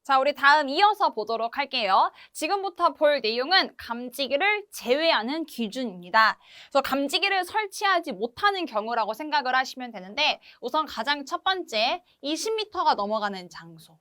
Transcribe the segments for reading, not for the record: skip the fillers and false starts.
자, 우리 다음 이어서 보도록 할게요. 지금부터 볼 내용은 감지기를 제외하는 기준입니다. 그래서 감지기를 설치하지 못하는 경우라고 생각을 하시면 되는데, 우선 가장 첫 번째, 20m가 넘어가는 장소.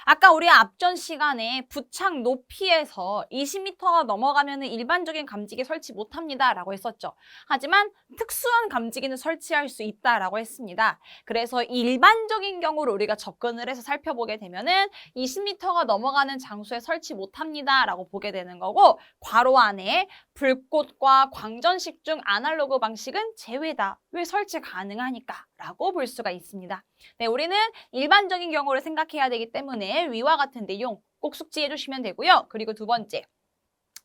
아까 우리 앞전 시간에 부착 높이에서 20m가 넘어가면 일반적인 감지기 설치 못합니다 라고 했었죠. 하지만 특수한 감지기는 설치할 수 있다라고 했습니다. 그래서 일반적인 경우로 우리가 접근을 해서 살펴보게 되면은 20m가 넘어가는 장소에 설치 못합니다 라고 보게 되는 거고, 괄호 안에 불꽃과 광전식 중 아날로그 방식은 제외다. 왜 설치 가능하니까 라고 볼 수가 있습니다. 네, 우리는 일반적인 경우를 생각해야 되기 때문에 위와 같은 내용 꼭 숙지해 주시면 되고요. 그리고 두 번째,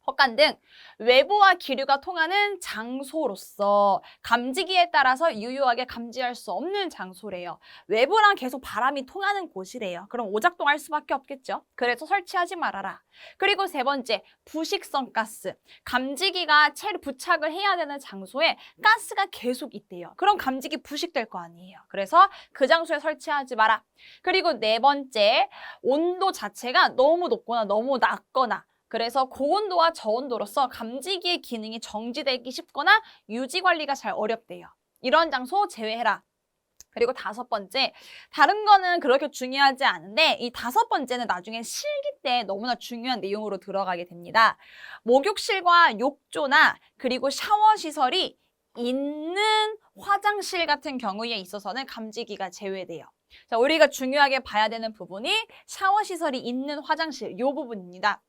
헛간등, 외부와 기류가 통하는 장소로서 감지기에 따라서 유효하게 감지할 수 없는 장소래요. 외부랑 계속 바람이 통하는 곳이래요. 그럼 오작동할 수밖에 없겠죠. 그래서 설치하지 말아라. 그리고 세 번째, 부식성 가스. 감지기가 채로 부착을 해야 되는 장소에 가스가 계속 있대요. 그럼 감지기 부식될 거 아니에요. 그래서 그 장소에 설치하지 마라. 그리고 네 번째, 온도 자체가 너무 높거나 너무 낮거나, 그래서 고온도와 저온도로서 감지기의 기능이 정지되기 쉽거나 유지 관리가 잘 어렵대요. 이런 장소 제외해라. 그리고 다섯 번째, 다른 거는 그렇게 중요하지 않은데 이 다섯 번째는 나중에 실기 때 너무나 중요한 내용으로 들어가게 됩니다. 목욕실과 욕조나 그리고 샤워 시설이 있는 화장실 같은 경우에 있어서는 감지기가 제외돼요. 자, 우리가 중요하게 봐야 되는 부분이 샤워 시설이 있는 화장실, 이 부분입니다.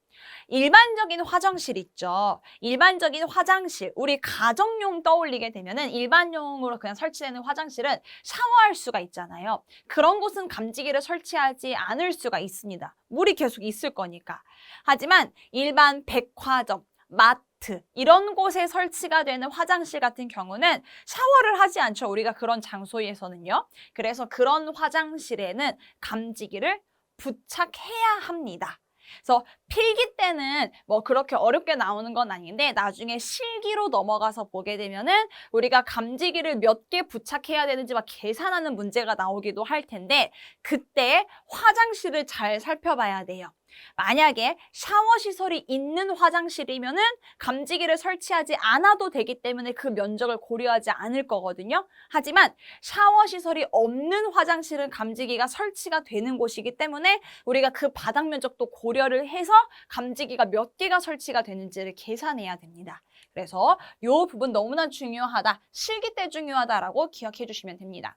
일반적인 화장실 있죠. 일반적인 화장실, 우리 가정용 떠올리게 되면은 일반용으로 그냥 설치되는 화장실은 샤워할 수가 있잖아요. 그런 곳은 감지기를 설치하지 않을 수가 있습니다. 물이 계속 있을 거니까. 하지만 일반 백화점, 마트 이런 곳에 설치가 되는 화장실 같은 경우는 샤워를 하지 않죠. 우리가 그런 장소에서는요. 그래서 그런 화장실에는 감지기를 부착해야 합니다. 그래서 필기 때는 뭐 그렇게 어렵게 나오는 건 아닌데 나중에 실기로 넘어가서 보게 되면은 우리가 감지기를 몇 개 부착해야 되는지 막 계산하는 문제가 나오기도 할 텐데 그때 화장실을 잘 살펴봐야 돼요. 만약에 샤워 시설이 있는 화장실이면은 감지기를 설치하지 않아도 되기 때문에 그 면적을 고려하지 않을 거거든요. 하지만 샤워 시설이 없는 화장실은 감지기가 설치가 되는 곳이기 때문에 우리가 그 바닥 면적도 고려를 해서 감지기가 몇 개가 설치가 되는지를 계산해야 됩니다. 그래서 이 부분 너무나 중요하다. 실기 때 중요하다라고 기억해 주시면 됩니다.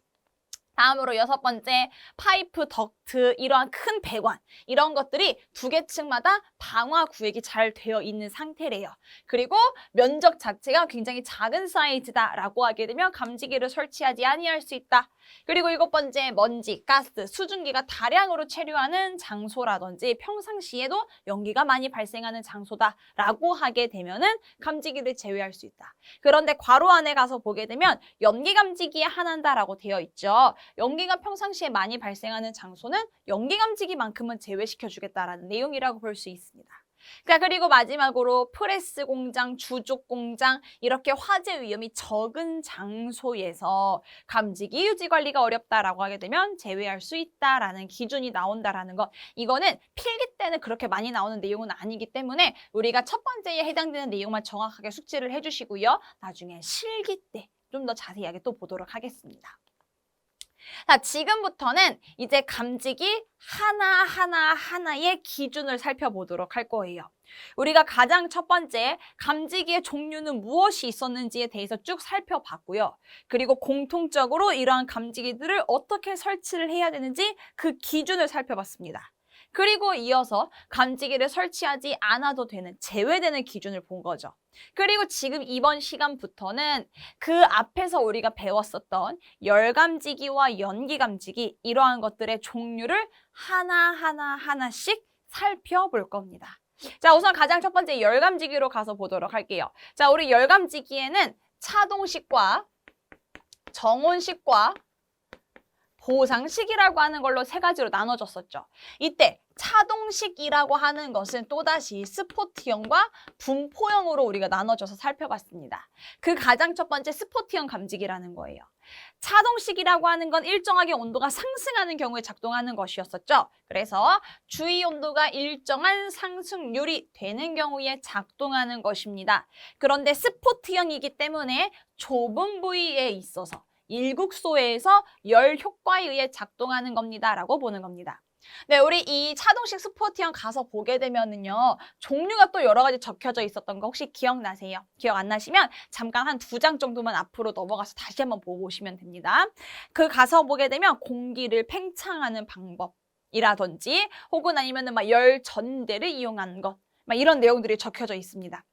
다음으로 여섯 번째, 파이프, 덕트, 이러한 큰 배관 이런 것들이 두 개 층마다 방화 구획이 잘 되어 있는 상태래요. 그리고 면적 자체가 굉장히 작은 사이즈다라고 하게 되면 감지기를 설치하지 아니할 수 있다. 그리고 일곱 번째, 먼지, 가스, 수증기가 다량으로 체류하는 장소라든지 평상시에도 연기가 많이 발생하는 장소다라고 하게 되면은 감지기를 제외할 수 있다. 그런데 괄호 안에 가서 보게 되면 연기 감지기에 한한다라고 되어 있죠. 연기가 평상시에 많이 발생하는 장소는 연기 감지기만큼은 제외시켜주겠다라는 내용이라고 볼 수 있습니다. 자, 그리고 마지막으로 프레스 공장, 주족 공장 이렇게 화재 위험이 적은 장소에서 감지기 유지 관리가 어렵다라고 하게 되면 제외할 수 있다라는 기준이 나온다라는 것. 이거는 필기 때는 그렇게 많이 나오는 내용은 아니기 때문에 우리가 첫 번째에 해당되는 내용만 정확하게 숙지를 해주시고요. 나중에 실기 때 좀 더 자세하게 또 보도록 하겠습니다. 자, 지금부터는 이제 감지기 하나의 기준을 살펴보도록 할 거예요. 우리가 가장 첫 번째, 감지기의 종류는 무엇이 있었는지에 대해서 쭉 살펴봤고요. 그리고 공통적으로 이러한 감지기들을 어떻게 설치를 해야 되는지 그 기준을 살펴봤습니다. 그리고 이어서 감지기를 설치하지 않아도 되는, 제외되는 기준을 본 거죠. 그리고 지금 이번 시간부터는 그 앞에서 우리가 배웠었던 열감지기와 연기감지기 이러한 것들의 종류를 하나씩 살펴볼 겁니다. 자, 우선 가장 첫 번째 열감지기로 가서 보도록 할게요. 자, 우리 열감지기에는 차동식과 정온식과 보상식이라고 하는 걸로 세 가지로 나눠졌었죠. 이때 차동식이라고 하는 것은 또다시 스포트형과 분포형으로 우리가 나눠져서 살펴봤습니다. 그 가장 첫 번째 스포트형 감지기라는 거예요. 차동식이라고 하는 건 일정하게 온도가 상승하는 경우에 작동하는 것이었었죠. 그래서 주위 온도가 일정한 상승률이 되는 경우에 작동하는 것입니다. 그런데 스포트형이기 때문에 좁은 부위에 있어서 일국소에서 열 효과에 의해 작동하는 겁니다라고 보는 겁니다. 네, 우리 이 차동식 스포트형 가서 보게 되면은요, 종류가 또 여러 가지 적혀져 있었던 거 혹시 기억나세요? 기억 안 나시면 잠깐 한 2장 정도만 앞으로 넘어가서 다시 한번 보고 오시면 됩니다. 그 가서 보게 되면 공기를 팽창하는 방법이라든지 혹은 아니면은 막 열 전대를 이용한 것, 막 이런 내용들이 적혀져 있습니다.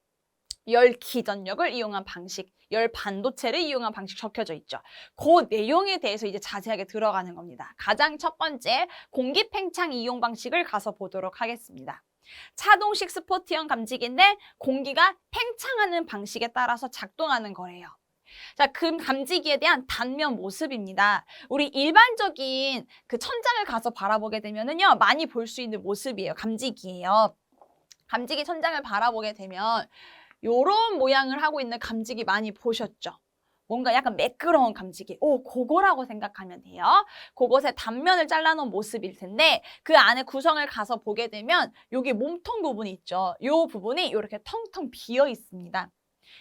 열 기전력을 이용한 방식, 열 반도체를 이용한 방식 적혀져 있죠. 그 내용에 대해서 이제 자세하게 들어가는 겁니다. 가장 첫 번째, 공기 팽창 이용 방식을 가서 보도록 하겠습니다. 차동식 스포트형 감지기인데 공기가 팽창하는 방식에 따라서 작동하는 거예요. 자, 그 감지기에 대한 단면 모습입니다. 우리 일반적인 그 천장을 가서 바라보게 되면은요, 많이 볼 수 있는 모습이에요. 감지기예요. 감지기 천장을 바라보게 되면 요런 모양을 하고 있는 감지기 많이 보셨죠? 뭔가 약간 매끄러운 감지기. 그거라고 생각하면 돼요. 그것의 단면을 잘라놓은 모습일 텐데 그 안에 구성을 가서 보게 되면 여기 몸통 부분이 있죠. 요 부분이 이렇게 텅텅 비어 있습니다.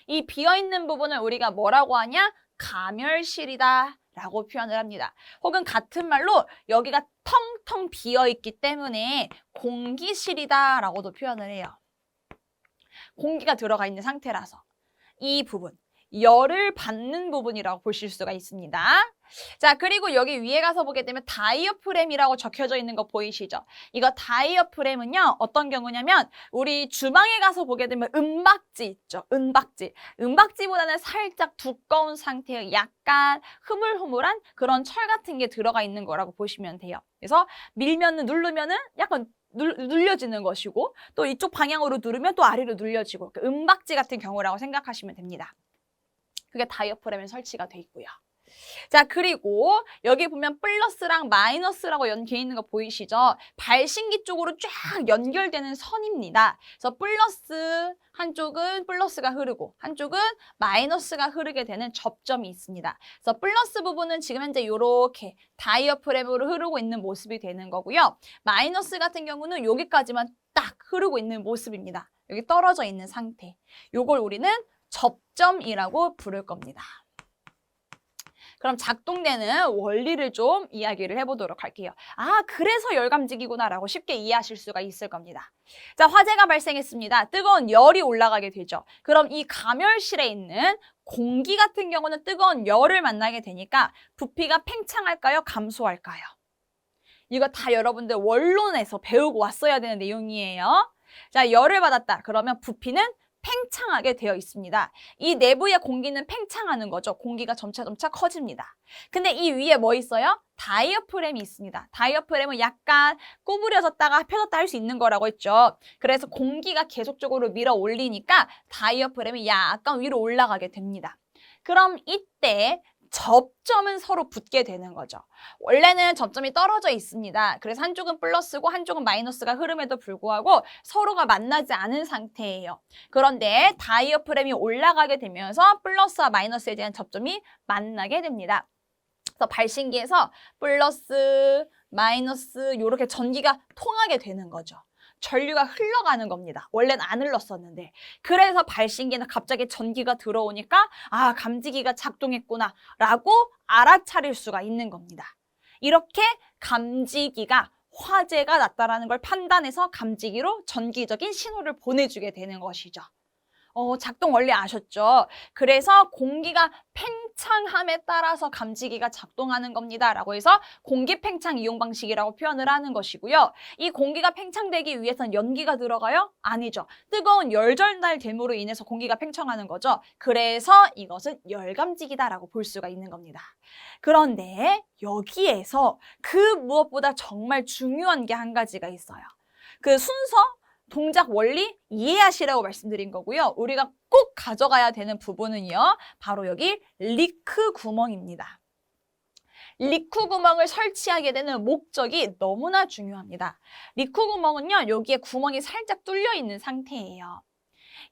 이 비어 있는 부분을 우리가 뭐라고 하냐? 가멸실이다 라고 표현을 합니다. 혹은 같은 말로 여기가 텅텅 비어 있기 때문에 공기실이다 라고도 표현을 해요. 공기가 들어가 있는 상태라서 이 부분, 열을 받는 부분이라고 보실 수가 있습니다. 자, 그리고 여기 위에 가서 보게 되면 다이어프램이라고 적혀져 있는 거 보이시죠? 이거 다이어프램은요, 어떤 경우냐면 우리 주방에 가서 보게 되면 은박지 있죠? 은박지. 은박지보다는 살짝 두꺼운 상태의 약간 흐물흐물한 그런 철 같은 게 들어가 있는 거라고 보시면 돼요. 그래서 밀면은 누르면은 약간 눌려지는 것이고 또 이쪽 방향으로 누르면 또 아래로 눌려지고 은박지 같은 경우라고 생각하시면 됩니다. 그게 다이어프램에 설치가 돼 있고요. 자, 그리고 여기 보면 플러스랑 마이너스라고 연결 있는 거 보이시죠? 발신기 쪽으로 쫙 연결되는 선입니다. 그래서 플러스 한쪽은 플러스가 흐르고 한쪽은 마이너스가 흐르게 되는 접점이 있습니다. 그래서 플러스 부분은 지금 현재 이렇게 다이어프램으로 흐르고 있는 모습이 되는 거고요. 마이너스 같은 경우는 여기까지만 딱 흐르고 있는 모습입니다. 여기 떨어져 있는 상태. 요걸 우리는 접점이라고 부를 겁니다. 그럼 작동되는 원리를 좀 이야기를 해보도록 할게요. 아, 그래서 열감지기구나라고 쉽게 이해하실 수가 있을 겁니다. 자, 화재가 발생했습니다. 뜨거운 열이 올라가게 되죠. 그럼 이 가멸실에 있는 공기 같은 경우는 뜨거운 열을 만나게 되니까 부피가 팽창할까요? 감소할까요? 이거 다 여러분들 원론에서 배우고 왔어야 되는 내용이에요. 자, 열을 받았다. 그러면 부피는 팽창하게 되어 있습니다. 이 내부의 공기는 팽창하는 거죠. 공기가 점차 커집니다. 근데 이 위에 뭐 있어요? 다이어프램이 있습니다. 다이어프램은 약간 구부려졌다가 펴졌다 할 수 있는 거라고 했죠. 그래서 공기가 계속적으로 밀어 올리니까 다이어프램이 약간 위로 올라가게 됩니다. 그럼 이때 접점은 서로 붙게 되는 거죠. 원래는 접점이 떨어져 있습니다. 그래서 한쪽은 플러스고 한쪽은 마이너스가 흐름에도 불구하고 서로가 만나지 않은 상태예요. 그런데 다이어프램이 올라가게 되면서 플러스와 마이너스에 대한 접점이 만나게 됩니다. 그래서 발신기에서 플러스, 마이너스 이렇게 전기가 통하게 되는 거죠. 전류가 흘러가는 겁니다. 원래는 안 흘렀었는데. 그래서 발신기는 갑자기 전기가 들어오니까 아, 감지기가 작동했구나 라고 알아차릴 수가 있는 겁니다. 이렇게 감지기가 화재가 났다는 걸 판단해서 감지기로 전기적인 신호를 보내주게 되는 것이죠. 작동 원리 아셨죠? 그래서 공기가 팽창함에 따라서 감지기가 작동하는 겁니다. 라고 해서 공기 팽창 이용 방식이라고 표현을 하는 것이고요. 이 공기가 팽창되기 위해서는 연기가 들어가요? 아니죠. 뜨거운 열 전달됨으로 인해서 공기가 팽창하는 거죠. 그래서 이것은 열감지기다라고 볼 수가 있는 겁니다. 그런데 여기에서 그 무엇보다 정말 중요한 게 한 가지가 있어요. 그 순서, 동작 원리 이해하시라고 말씀드린 거고요. 우리가 꼭 가져가야 되는 부분은요. 바로 여기 리크 구멍입니다. 리쿠 구멍을 설치하게 되는 목적이 너무나 중요합니다. 리쿠 구멍은요, 여기에 구멍이 살짝 뚫려 있는 상태예요.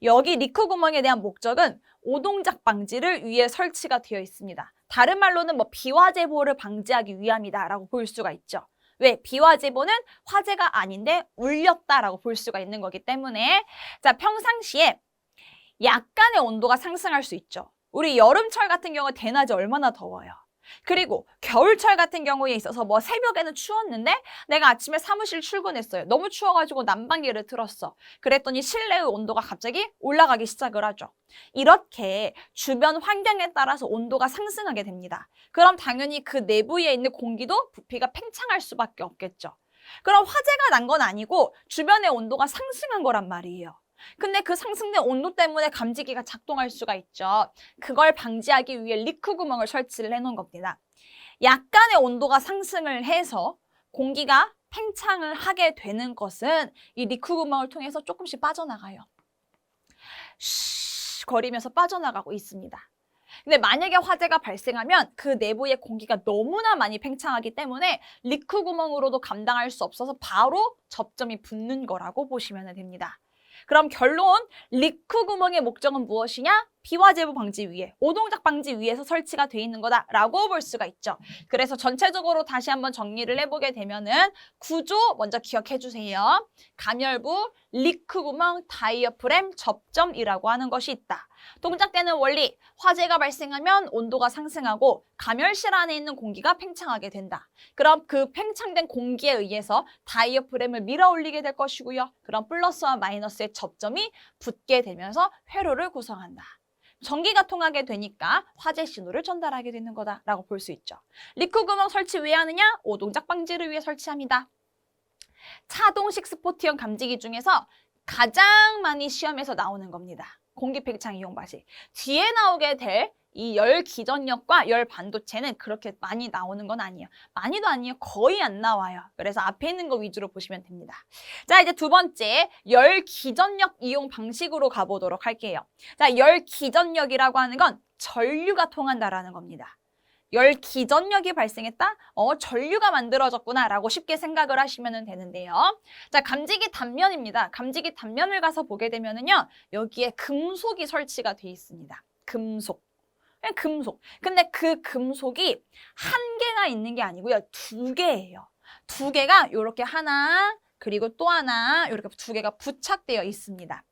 여기 리쿠 구멍에 대한 목적은 오동작 방지를 위해 설치가 되어 있습니다. 다른 말로는 비화재보를 방지하기 위함이다라고 볼 수가 있죠. 왜? 비화재보는 화재가 아닌데 울렸다라고 볼 수가 있는 거기 때문에 자, 평상시에 약간의 온도가 상승할 수 있죠. 우리 여름철 같은 경우 대낮이 얼마나 더워요. 그리고 겨울철 같은 경우에 있어서 새벽에는 추웠는데 내가 아침에 사무실 출근했어요. 너무 추워가지고 난방기를 틀었어. 그랬더니 실내의 온도가 갑자기 올라가기 시작을 하죠. 이렇게 주변 환경에 따라서 온도가 상승하게 됩니다. 그럼 당연히 그 내부에 있는 공기도 부피가 팽창할 수밖에 없겠죠. 그럼 화재가 난 건 아니고 주변의 온도가 상승한 거란 말이에요. 근데 그 상승된 온도 때문에 감지기가 작동할 수가 있죠. 그걸 방지하기 위해 리쿠 구멍을 설치를 해놓은 겁니다. 약간의 온도가 상승을 해서 공기가 팽창을 하게 되는 것은 이 리쿠 구멍을 통해서 조금씩 빠져나가요. 쉬 거리면서 빠져나가고 있습니다. 근데 만약에 화재가 발생하면 그 내부의 공기가 너무나 많이 팽창하기 때문에 리쿠 구멍으로도 감당할 수 없어서 바로 접점이 붙는 거라고 보시면 됩니다. 그럼 결론, 리쿠 구멍의 목적은 무엇이냐? 비화재보 방지 위에, 오동작 방지 위에서 설치가 돼 있는 거다라고 볼 수가 있죠. 그래서 전체적으로 다시 한번 정리를 해보게 되면은 구조 먼저 기억해 주세요. 가멸부, 리쿠 구멍, 다이어프램, 접점이라고 하는 것이 있다. 동작되는 원리, 화재가 발생하면 온도가 상승하고 가멸실 안에 있는 공기가 팽창하게 된다. 그럼 그 팽창된 공기에 의해서 다이어프램을 밀어 올리게 될 것이고요. 그럼 플러스와 마이너스의 접점이 붙게 되면서 회로를 구성한다. 전기가 통하게 되니까 화재 신호를 전달하게 되는 거다라고 볼 수 있죠. 리쿠 구멍 설치 왜 하느냐? 오동작 방지를 위해 설치합니다. 차동식 스포트형 감지기 중에서 가장 많이 시험에서 나오는 겁니다. 공기 팽창 이용 방식. 뒤에 나오게 될 이 열 기전력과 열 반도체는 그렇게 많이 나오는 건 아니에요. 많이도 아니에요. 거의 안 나와요. 그래서 앞에 있는 거 위주로 보시면 됩니다. 자, 이제 두 번째 열 기전력 이용 방식으로 가보도록 할게요. 자, 열 기전력이라고 하는 건 전류가 통한다라는 겁니다. 열 기전력이 발생했다? 전류가 만들어졌구나라고 쉽게 생각을 하시면 되는데요. 자, 감지기 단면입니다. 감지기 단면을 가서 보게 되면은요, 여기에 금속이 설치가 돼 있습니다. 금속. 그냥 금속. 근데 그 금속이 한 개가 있는 게 아니고요. 두 개예요. 두 개가 이렇게 하나, 그리고 또 하나, 이렇게 두 개가 부착되어 있습니다.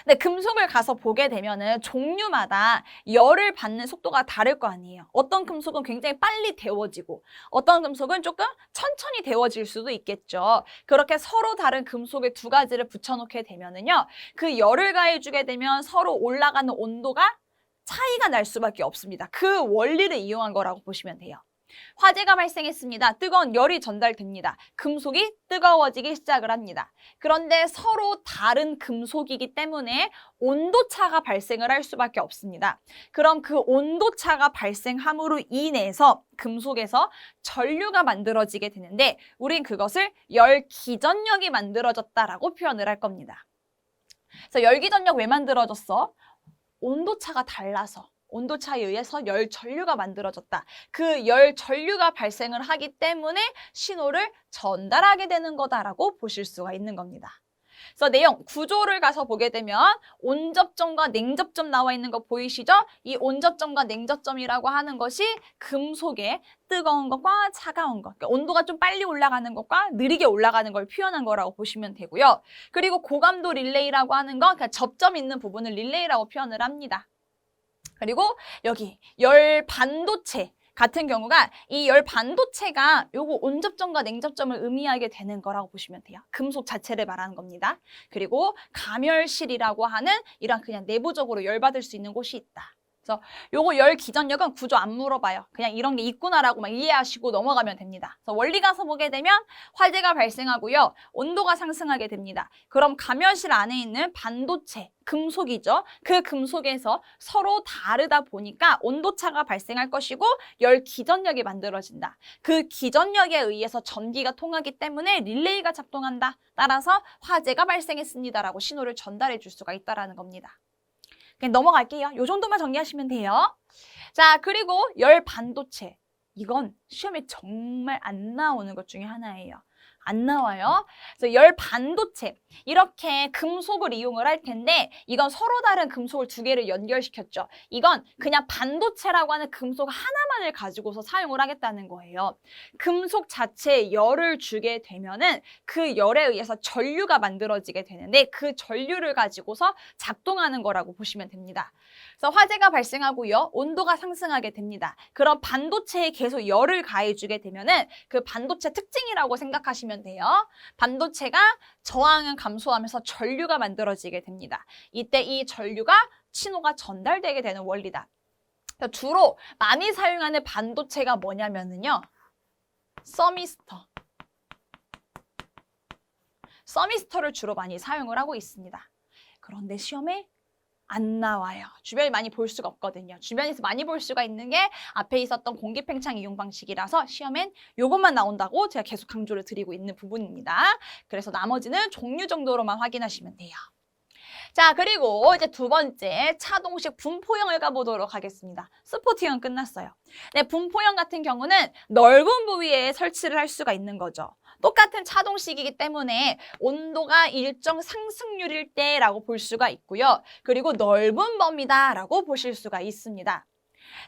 근데 금속을 가서 보게 되면은 종류마다 열을 받는 속도가 다를 거 아니에요. 어떤 금속은 굉장히 빨리 데워지고 어떤 금속은 조금 천천히 데워질 수도 있겠죠. 그렇게 서로 다른 금속의 두 가지를 붙여놓게 되면은요, 그 열을 가해주게 되면 서로 올라가는 온도가 차이가 날 수밖에 없습니다. 그 원리를 이용한 거라고 보시면 돼요. 화재가 발생했습니다. 뜨거운 열이 전달됩니다. 금속이 뜨거워지기 시작을 합니다. 그런데 서로 다른 금속이기 때문에 온도차가 발생을 할 수밖에 없습니다. 그럼 그 온도차가 발생함으로 인해서 금속에서 전류가 만들어지게 되는데 우린 그것을 열기전력이 만들어졌다라고 표현을 할 겁니다. 그래서 열기전력 왜 만들어졌어? 온도차가 달라서. 온도차에 의해서 열 전류가 만들어졌다. 그 열 전류가 발생을 하기 때문에 신호를 전달하게 되는 거다라고 보실 수가 있는 겁니다. 그래서 내용, 구조를 가서 보게 되면 온접점과 냉접점 나와 있는 거 보이시죠? 이 온접점과 냉접점이라고 하는 것이 금속의 뜨거운 것과 차가운 것, 그러니까 온도가 좀 빨리 올라가는 것과 느리게 올라가는 걸 표현한 거라고 보시면 되고요. 그리고 고감도 릴레이라고 하는 건 그냥 접점 있는 부분을 릴레이라고 표현을 합니다. 그리고 여기 열 반도체 같은 경우가 이 열 반도체가 요거 온접점과 냉접점을 의미하게 되는 거라고 보시면 돼요. 금속 자체를 말하는 겁니다. 그리고 가멸실이라고 하는 이런 그냥 내부적으로 열받을 수 있는 곳이 있다. 그래서 요거 열 기전력은 구조 안 물어봐요. 그냥 이런 게 있구나라고만 이해하시고 넘어가면 됩니다. 그래서 원리 가서 보게 되면 화재가 발생하고요. 온도가 상승하게 됩니다. 그럼 가멸실 안에 있는 반도체, 금속이죠. 그 금속에서 서로 다르다 보니까 온도차가 발생할 것이고 열 기전력이 만들어진다. 그 기전력에 의해서 전기가 통하기 때문에 릴레이가 작동한다. 따라서 화재가 발생했습니다라고 신호를 전달해 줄 수가 있다는 겁니다. 그냥 넘어갈게요. 요 정도만 정리하시면 돼요. 자, 그리고 열 반도체. 이건 시험에 정말 안 나오는 것 중에 하나예요. 안 나와요. 그래서 열 반도체, 이렇게 금속을 이용을 할 텐데 이건 서로 다른 금속을 두 개를 연결시켰죠. 이건 그냥 반도체라고 하는 금속 하나만을 가지고서 사용을 하겠다는 거예요. 금속 자체에 열을 주게 되면은 그 열에 의해서 전류가 만들어지게 되는데 그 전류를 가지고서 작동하는 거라고 보시면 됩니다. 그래서 화재가 발생하고요. 온도가 상승하게 됩니다. 그럼 반도체에 계속 열을 가해주게 되면은 그 반도체 특징이라고 생각하시면 돼요. 반도체가 저항은 감소하면서 전류가 만들어지게 됩니다. 이때 이 전류가 신호가 전달되게 되는 원리다. 주로 많이 사용하는 반도체가 뭐냐면요. 서미스터. 서미스터를 주로 많이 사용을 하고 있습니다. 그런데 시험에 안 나와요. 주변에 많이 볼 수가 없거든요. 주변에서 많이 볼 수가 있는 게 앞에 있었던 공기팽창 이용 방식이라서 시험엔 이것만 나온다고 제가 계속 강조를 드리고 있는 부분입니다. 그래서 나머지는 종류 정도로만 확인하시면 돼요. 자, 그리고 이제 두 번째 차동식 분포형을 가보도록 하겠습니다. 스포티형 끝났어요. 네, 분포형 같은 경우는 넓은 부위에 설치를 할 수가 있는 거죠. 똑같은 차동식이기 때문에 온도가 일정 상승률일 때라고 볼 수가 있고요. 그리고 넓은 범위다라고 보실 수가 있습니다.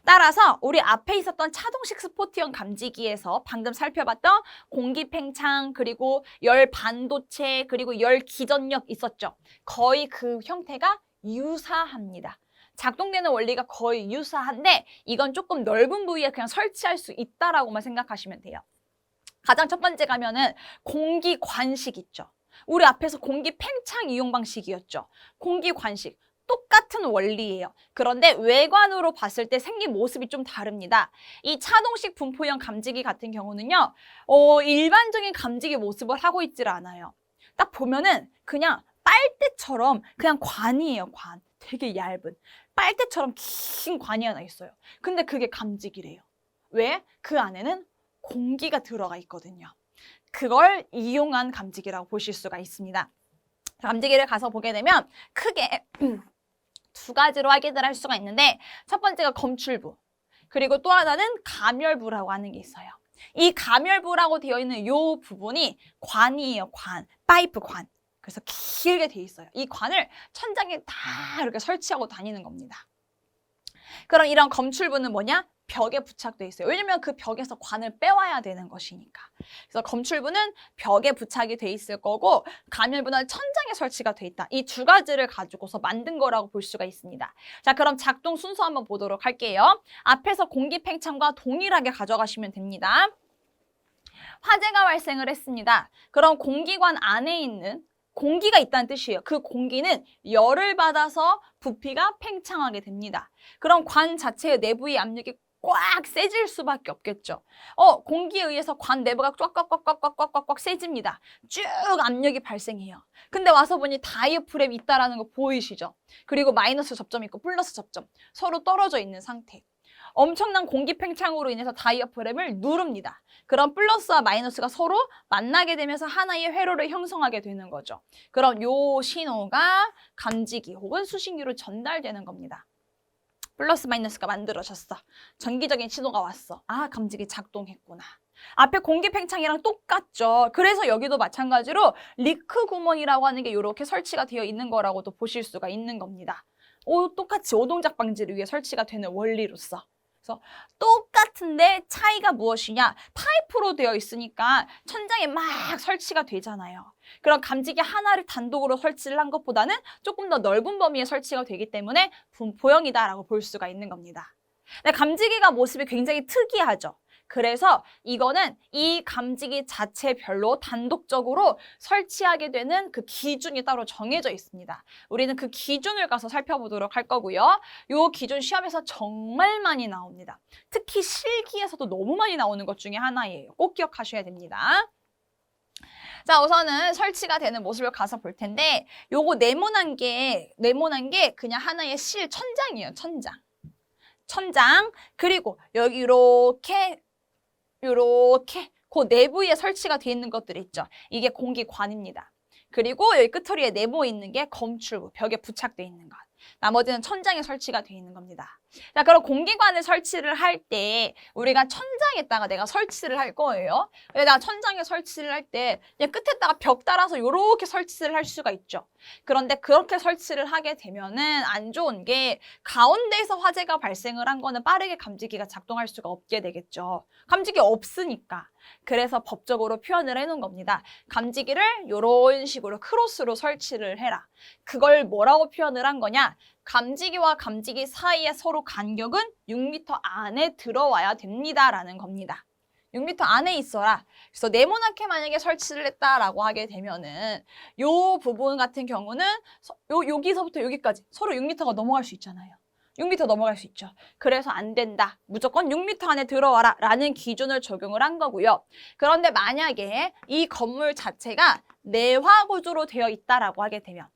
따라서 우리 앞에 있었던 차동식 스포티형 감지기에서 방금 살펴봤던 공기팽창, 그리고 열 반도체, 그리고 열 기전력 있었죠. 거의 그 형태가 유사합니다. 작동되는 원리가 거의 유사한데 이건 조금 넓은 부위에 그냥 설치할 수 있다라고만 생각하시면 돼요. 가장 첫 번째 가면은 공기관식 있죠. 우리 앞에서 공기팽창 이용 방식이었죠. 공기관식. 똑같은 원리예요. 그런데 외관으로 봤을 때 생긴 모습이 좀 다릅니다. 이 차동식 분포형 감지기 같은 경우는요. 일반적인 감지기 모습을 하고 있질 않아요. 딱 보면은 그냥 빨대처럼 그냥 관이에요. 관. 되게 얇은. 빨대처럼 긴 관이 하나 있어요. 근데 그게 감지기래요. 왜? 그 안에는 공기가 들어가 있거든요. 그걸 이용한 감지기라고 보실 수가 있습니다. 감지기를 가서 보게 되면 크게 두 가지로 확인을 할 수가 있는데 첫 번째가 검출부, 그리고 또 하나는 가멸부라고 하는 게 있어요. 이 가멸부라고 되어 있는 이 부분이 관이에요. 관, 파이프 관. 그래서 길게 돼 있어요. 이 관을 천장에 다 이렇게 설치하고 다니는 겁니다. 그럼 이런 검출부는 뭐냐? 벽에 부착돼 있어요. 왜냐면 그 벽에서 관을 빼와야 되는 것이니까. 그래서 검출부는 벽에 부착이 돼 있을 거고 가멸부는 천장에 설치가 돼 있다. 이 두 가지를 가지고서 만든 거라고 볼 수가 있습니다. 자, 그럼 작동 순서 한번 보도록 할게요. 앞에서 공기팽창과 동일하게 가져가시면 됩니다. 화재가 발생을 했습니다. 그럼 공기관 안에 있는 공기가 있다는 뜻이에요. 그 공기는 열을 받아서 부피가 팽창하게 됩니다. 그럼 관 자체의 내부의 압력이 꽉 세질 수밖에 없겠죠. 공기에 의해서 관 내부가 꽉꽉꽉꽉꽉꽉꽉 세집니다. 쭉 압력이 발생해요. 근데 와서 보니 다이어프램이 있다라는 거 보이시죠? 그리고 마이너스 접점이 있고 플러스 접점 서로 떨어져 있는 상태. 엄청난 공기 팽창으로 인해서 다이어프램을 누릅니다. 그럼 플러스와 마이너스가 서로 만나게 되면서 하나의 회로를 형성하게 되는 거죠. 그럼 요 신호가 감지기 혹은 수신기로 전달되는 겁니다. 플러스 마이너스가 만들어졌어. 전기적인 신호가 왔어. 아, 감지기 작동했구나. 앞에 공기 팽창이랑 똑같죠. 그래서 여기도 마찬가지로 리크 구멍이라고 하는 게 이렇게 설치가 되어 있는 거라고도 보실 수가 있는 겁니다. 똑같이 오동작 방지를 위해 설치가 되는 원리로서. 그래서 똑같은데 차이가 무엇이냐? 타입으로 되어 있으니까 천장에 막 설치가 되잖아요. 그럼 감지기 하나를 단독으로 설치를 한 것보다는 조금 더 넓은 범위에 설치가 되기 때문에 분포형이다라고 볼 수가 있는 겁니다. 근데 감지기가 모습이 굉장히 특이하죠. 그래서 이거는 이 감지기 자체별로 단독적으로 설치하게 되는 그 기준이 따로 정해져 있습니다. 우리는 그 기준을 가서 살펴보도록 할 거고요. 이 기준 시험에서 정말 많이 나옵니다. 특히 실기에서도 너무 많이 나오는 것 중에 하나예요. 꼭 기억하셔야 됩니다. 자, 우선은 설치가 되는 모습을 가서 볼 텐데 요거 네모난 게 그냥 하나의 천장이에요. 천장. 그리고 여기 이렇게 그 내부에 설치가 되어 있는 것들이 있죠. 이게 공기관입니다. 그리고 여기 끝처리에 네모 있는 게 검출부, 벽에 부착되어 있는 것. 나머지는 천장에 설치가 되어 있는 겁니다. 자, 그럼 공기관을 설치를 할 때 우리가 천장에다가 내가 설치를 할 거예요. 내가 천장에 설치를 할 때 그냥 끝에다가 벽 따라서 이렇게 설치를 할 수가 있죠. 그런데 그렇게 설치를 하게 되면은 안 좋은 게 가운데에서 화재가 발생을 한 거는 빠르게 감지기가 작동할 수가 없게 되겠죠. 감지기 없으니까. 그래서 법적으로 표현을 해놓은 겁니다. 감지기를 이런 식으로 크로스로 설치를 해라. 그걸 뭐라고 표현을 한 거냐? 감지기와 감지기 사이에 서로 간격은 6m 안에 들어와야 됩니다라는 겁니다. 6m 안에 있어라. 그래서 네모나게 만약에 설치를 했다라고 하게 되면은 요 부분 같은 경우는 여기서부터 여기까지 서로 6m가 넘어갈 수 있잖아요. 6m 넘어갈 수 있죠. 그래서 안 된다. 무조건 6m 안에 들어와라 라는 기준을 적용을 한 거고요. 그런데 만약에 이 건물 자체가 내화 구조로 되어 있다라고 하게 되면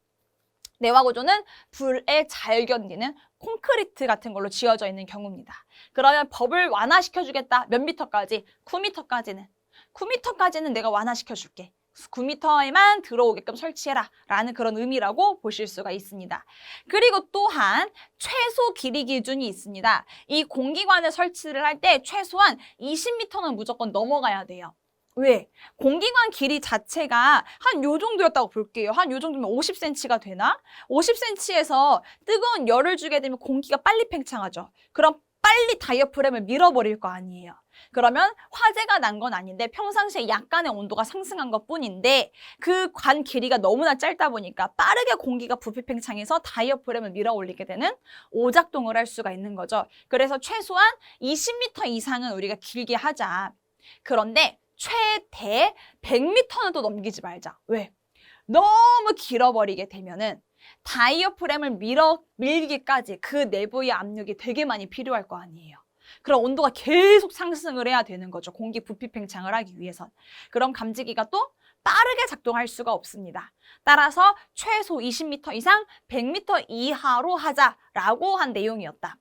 내화 구조는 불에 잘 견디는 콘크리트 같은 걸로 지어져 있는 경우입니다. 그러면 법을 완화시켜 주겠다. 몇 미터까지? 9m까지는. 9m까지는 내가 완화시켜 줄게. 9m에만 들어오게끔 설치해라 라는 그런 의미라고 보실 수가 있습니다. 그리고 또한 최소 길이 기준이 있습니다. 이 공기관을 설치를 할 때 최소한 20m는 무조건 넘어가야 돼요. 왜? 공기관 길이 자체가 한 요 정도였다고 볼게요. 한 요 정도면 50cm가 되나? 50cm에서 뜨거운 열을 주게 되면 공기가 빨리 팽창하죠. 그럼 빨리 다이어프램을 밀어버릴 거 아니에요. 그러면 화재가 난 건 아닌데 평상시에 약간의 온도가 상승한 것뿐인데 그 관 길이가 너무나 짧다 보니까 빠르게 공기가 부피 팽창해서 다이어프램을 밀어 올리게 되는 오작동을 할 수가 있는 거죠. 그래서 최소한 20m 이상은 우리가 길게 하자. 그런데 최대 100m는 또 넘기지 말자. 왜? 너무 길어버리게 되면은 다이어프램을 밀기까지 그 내부의 압력이 되게 많이 필요할 거 아니에요. 그럼 온도가 계속 상승을 해야 되는 거죠. 공기 부피 팽창을 하기 위해선. 그럼 감지기가 또 빠르게 작동할 수가 없습니다. 따라서 최소 20m 이상 100m 이하로 하자라고 한 내용이었다.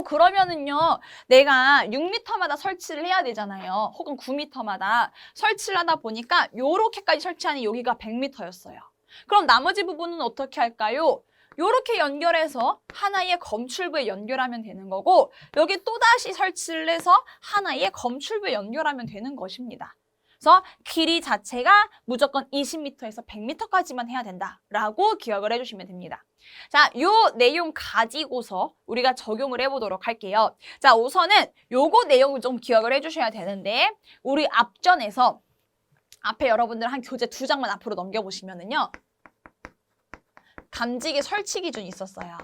그러면은요, 내가 6m마다 설치를 해야 되잖아요. 혹은 9m마다 설치를 하다 보니까 요렇게까지 설치하니 여기가 100m였어요. 그럼 나머지 부분은 어떻게 할까요? 요렇게 연결해서 하나의 검출부에 연결하면 되는 거고 여기 또다시 설치를 해서 하나의 검출부에 연결하면 되는 것입니다. 그래서 길이 자체가 무조건 20m에서 100m까지만 해야 된다라고 기억을 해주시면 됩니다. 자, 요 내용 가지고서 우리가 적용을 해보도록 할게요. 자, 우선은 요거 내용을 좀 기억을 해주셔야 되는데 우리 앞전에서 앞에 여러분들 한 교재 2장만 앞으로 넘겨보시면은요. 감지기 설치 기준이 있었어요.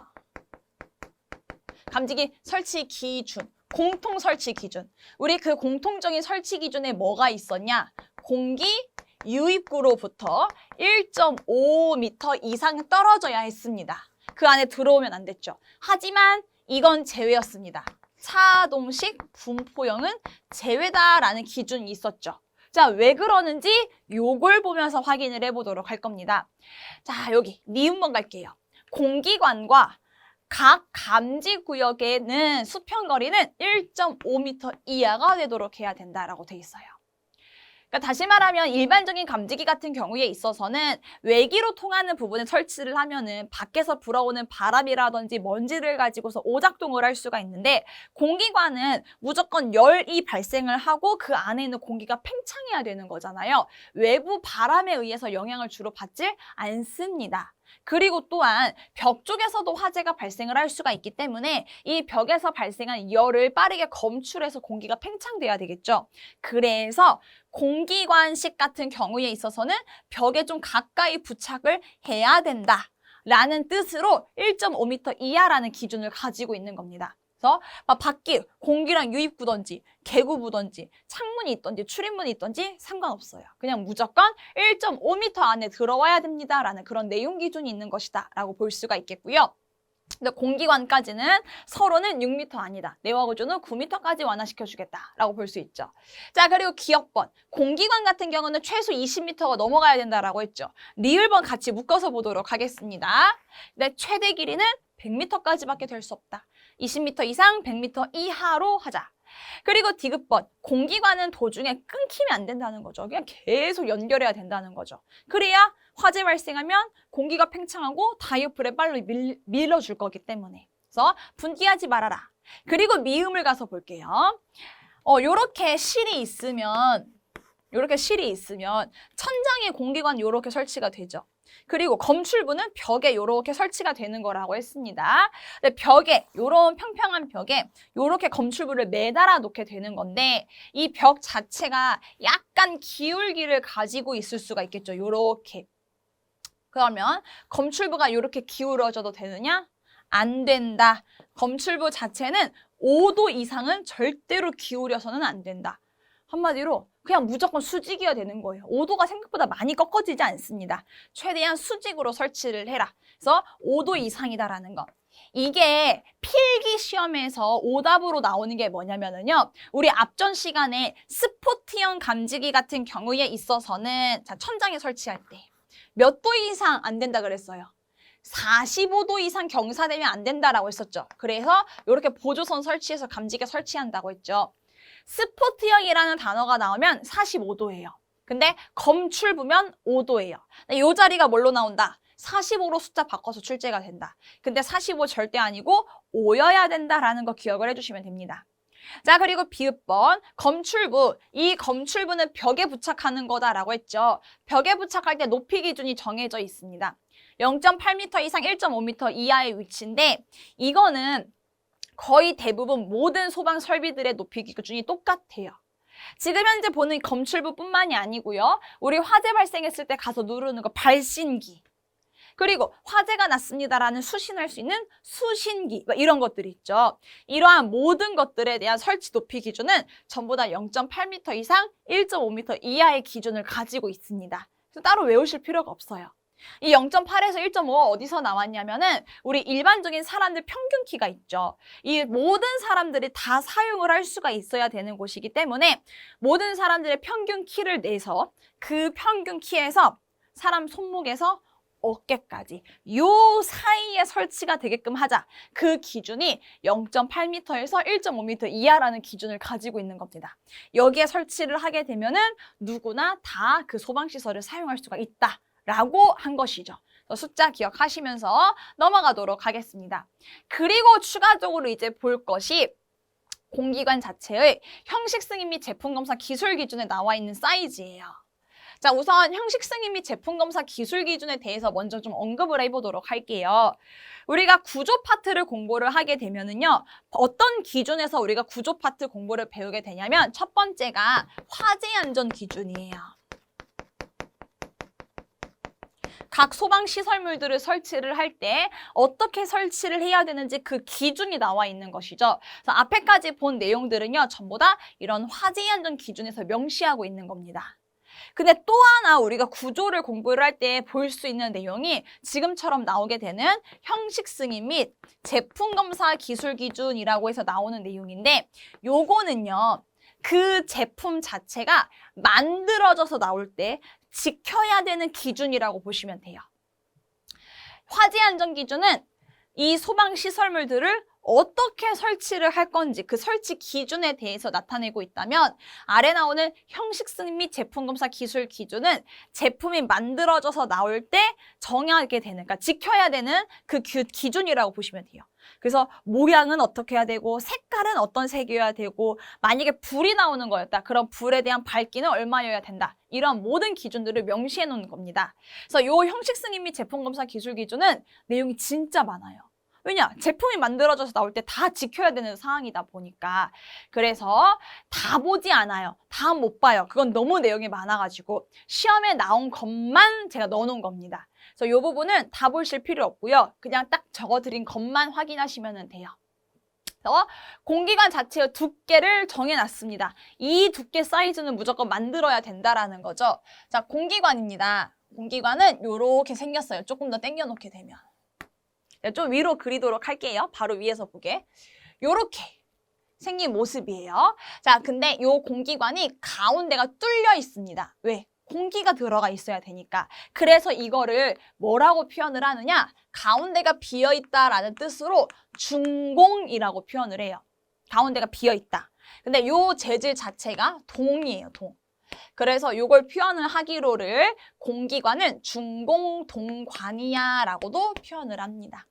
감지기 설치 기준. 공통 설치 기준. 우리 그 공통적인 설치 기준에 뭐가 있었냐? 공기 유입구로부터 1.5m 이상 떨어져야 했습니다. 그 안에 들어오면 안 됐죠. 하지만 이건 제외였습니다. 차동식 분포형은 제외다라는 기준이 있었죠. 자, 왜 그러는지 요걸 보면서 확인을 해보도록 할 겁니다. 자, 여기 니은번 갈게요. 공기관과 각 감지 구역에는 수평거리는 1.5m 이하가 되도록 해야 된다라고 돼 있어요. 그러니까 다시 말하면 일반적인 감지기 같은 경우에 있어서는 외기로 통하는 부분에 설치를 하면은 밖에서 불어오는 바람이라든지 먼지를 가지고서 오작동을 할 수가 있는데 공기관은 무조건 열이 발생을 하고 그 안에 있는 공기가 팽창해야 되는 거잖아요. 외부 바람에 의해서 영향을 주로 받지 않습니다. 그리고 또한 벽 쪽에서도 화재가 발생을 할 수가 있기 때문에 이 벽에서 발생한 열을 빠르게 검출해서 공기가 팽창돼야 되겠죠. 그래서 공기관식 같은 경우에 있어서는 벽에 좀 가까이 부착을 해야 된다라는 뜻으로 1.5m 이하라는 기준을 가지고 있는 겁니다. 그래서 밖에 공기랑 유입구든지 개구부든지 창문이 있든지 출입문이 있든지 상관없어요. 그냥 무조건 1.5m 안에 들어와야 됩니다라는 그런 내용 기준이 있는 것이다 라고 볼 수가 있겠고요. 근데 공기관까지는 서로는 6m 아니다. 내화 구조는 9m까지 완화시켜주겠다라고 볼 수 있죠. 자, 그리고 기억번. 공기관 같은 경우는 최소 20m가 넘어가야 된다라고 했죠. 리을번 같이 묶어서 보도록 하겠습니다. 근데 최대 길이는 100m까지밖에 될 수 없다. 20m 이상 100m 이하로 하자. 그리고 디귿번, 공기관은 도중에 끊기면 안 된다는 거죠. 그냥 계속 연결해야 된다는 거죠. 그래야 화재 발생하면 공기가 팽창하고 다이어프램 빨리 밀어줄 거기 때문에. 그래서 분기하지 말아라. 그리고 미음을 가서 볼게요. 요렇게 실이 있으면 천장에 공기관 요렇게 설치가 되죠. 그리고 검출부는 벽에 요렇게 설치가 되는 거라고 했습니다. 근데 벽에, 요런 평평한 벽에 요렇게 검출부를 매달아 놓게 되는 건데 이 벽 자체가 약간 기울기를 가지고 있을 수가 있겠죠. 요렇게. 그러면 검출부가 요렇게 기울어져도 되느냐? 안 된다. 검출부 자체는 5도 이상은 절대로 기울여서는 안 된다. 한마디로 그냥 무조건 수직이어야 되는 거예요. 5도가 생각보다 많이 꺾어지지 않습니다. 최대한 수직으로 설치를 해라. 그래서 5도 이상이다라는 거. 이게 필기 시험에서 오답으로 나오는 게 뭐냐면요. 우리 앞전 시간에 스포트형 감지기 같은 경우에 있어서는 자, 천장에 설치할 때 몇 도 이상 안 된다 그랬어요. 45도 이상 경사되면 안 된다라고 했었죠. 그래서 이렇게 보조선 설치해서 감지기 설치한다고 했죠. 스포트형이라는 단어가 나오면 45도예요. 근데 검출부면 5도예요. 이 자리가 뭘로 나온다? 45로 숫자 바꿔서 출제가 된다. 근데 45 절대 아니고 5여야 된다라는 거 기억을 해주시면 됩니다. 자, 그리고 비읍번, 검출부. 이 검출부는 벽에 부착하는 거다라고 했죠. 벽에 부착할 때 높이 기준이 정해져 있습니다. 0.8m 이상 1.5m 이하의 위치인데 이거는 거의 대부분 모든 소방 설비들의 높이 기준이 똑같아요. 지금 현재 보는 검출부뿐만이 아니고요. 우리 화재 발생했을 때 가서 누르는 거 발신기. 그리고 화재가 났습니다라는 수신할 수 있는 수신기 이런 것들이 있죠. 이러한 모든 것들에 대한 설치 높이 기준은 전부 다 0.8m 이상 1.5m 이하의 기준을 가지고 있습니다. 그래서 따로 외우실 필요가 없어요. 이 0.8에서 1.5가 어디서 나왔냐면은 우리 일반적인 사람들 평균 키가 있죠. 이 모든 사람들이 다 사용을 할 수가 있어야 되는 곳이기 때문에 모든 사람들의 평균 키를 내서 그 평균 키에서 사람 손목에서 어깨까지 요 사이에 설치가 되게끔 하자. 그 기준이 0.8m에서 1.5m 이하라는 기준을 가지고 있는 겁니다. 여기에 설치를 하게 되면은 누구나 다 그 소방시설을 사용할 수가 있다. 라고 한 것이죠. 숫자 기억하시면서 넘어가도록 하겠습니다. 그리고 추가적으로 이제 볼 것이 공기관 자체의 형식 승인 및 제품 검사 기술 기준에 나와 있는 사이즈예요. 자, 우선 형식 승인 및 제품 검사 기술 기준에 대해서 먼저 좀 언급을 해보도록 할게요. 우리가 구조 파트를 공부를 하게 되면은요, 어떤 기준에서 우리가 구조 파트 공부를 배우게 되냐면 첫 번째가 화재 안전 기준이에요. 각 소방시설물들을 설치를 할 때 어떻게 설치를 해야 되는지 그 기준이 나와 있는 것이죠. 그래서 앞에까지 본 내용들은요, 전부 다 이런 화재 안전 기준에서 명시하고 있는 겁니다. 근데 또 하나 우리가 구조를 공부를 할 때 볼 수 있는 내용이 지금처럼 나오게 되는 형식 승인 및 제품 검사 기술 기준이라고 해서 나오는 내용인데 요거는요, 그 제품 자체가 만들어져서 나올 때 지켜야 되는 기준이라고 보시면 돼요. 화재 안전 기준은 이 소방시설물들을 어떻게 설치를 할 건지 그 설치 기준에 대해서 나타내고 있다면 아래 나오는 형식 승인 및 제품 검사 기술 기준은 제품이 만들어져서 나올 때 정하게 되는, 그러니까 지켜야 되는 그 기준이라고 보시면 돼요. 그래서 모양은 어떻게 해야 되고 색깔은 어떤 색이어야 되고 만약에 불이 나오는 거였다. 그럼 불에 대한 밝기는 얼마여야 된다. 이런 모든 기준들을 명시해 놓는 겁니다. 그래서 이 형식 승인 및 제품 검사 기술 기준은 내용이 진짜 많아요. 왜냐? 제품이 만들어져서 나올 때 다 지켜야 되는 상황이다 보니까. 그래서 다 보지 않아요. 다 못 봐요. 그건 너무 내용이 많아가지고 시험에 나온 것만 제가 넣어놓은 겁니다. 그래서 이 부분은 다 보실 필요 없고요. 그냥 딱 적어드린 것만 확인하시면 돼요. 그래서 공기관 자체의 두께를 정해놨습니다. 이 두께 사이즈는 무조건 만들어야 된다라는 거죠. 자, 공기관입니다. 공기관은 이렇게 생겼어요. 조금 더 당겨놓게 되면. 좀 위로 그리도록 할게요. 바로 위에서 보게. 요렇게 생긴 모습이에요. 자, 근데 요 공기관이 가운데가 뚫려 있습니다. 왜? 공기가 들어가 있어야 되니까. 그래서 이거를 뭐라고 표현을 하느냐? 가운데가 비어있다라는 뜻으로 중공이라고 표현을 해요. 가운데가 비어있다. 근데 요 재질 자체가 동이에요, 동. 그래서 이걸 표현을 하기로를 공기관은 중공동관이야 라고도 표현을 합니다.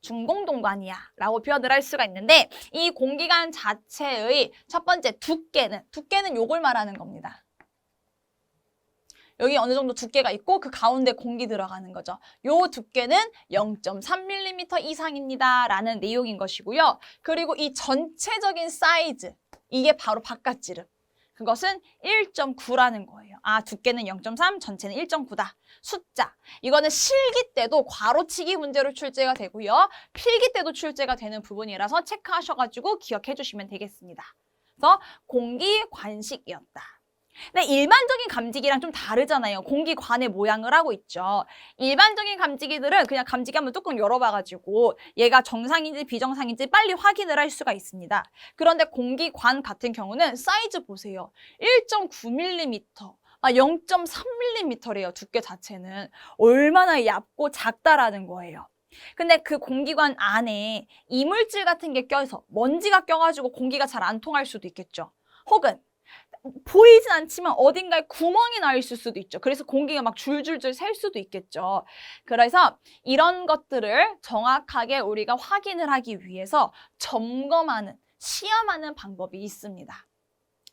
중공동관이야 라고 표현을 할 수가 있는데 이 공기관 자체의 첫 번째 두께는 요걸 말하는 겁니다. 여기 어느 정도 두께가 있고 그 가운데 공기 들어가는 거죠. 요 두께는 0.3mm 이상입니다 라는 내용인 것이고요. 그리고 이 전체적인 사이즈, 이게 바로 바깥지름. 그것은 1.9라는 거예요. 아, 두께는 0.3, 전체는 1.9다. 숫자. 이거는 실기 때도 괄호치기 문제로 출제가 되고요. 필기 때도 출제가 되는 부분이라서 체크하셔가지고 기억해 주시면 되겠습니다. 그래서 공기관식이었다. 근데 일반적인 감지기랑 좀 다르잖아요. 공기관의 모양을 하고 있죠. 일반적인 감지기들은 그냥 감지기 한번 뚜껑 열어봐가지고 얘가 정상인지 비정상인지 빨리 확인을 할 수가 있습니다. 그런데 공기관 같은 경우는 사이즈 보세요. 1.9mm, 0.3mm래요. 두께 자체는. 얼마나 얇고 작다라는 거예요. 근데 그 공기관 안에 이물질 같은 게 껴서 먼지가 껴가지고 공기가 잘 안 통할 수도 있겠죠. 혹은 보이진 않지만 어딘가에 구멍이 나 있을 수도 있죠. 그래서 공기가 막 줄줄줄 셀 수도 있겠죠. 그래서 이런 것들을 정확하게 우리가 확인을 하기 위해서 점검하는, 시험하는 방법이 있습니다.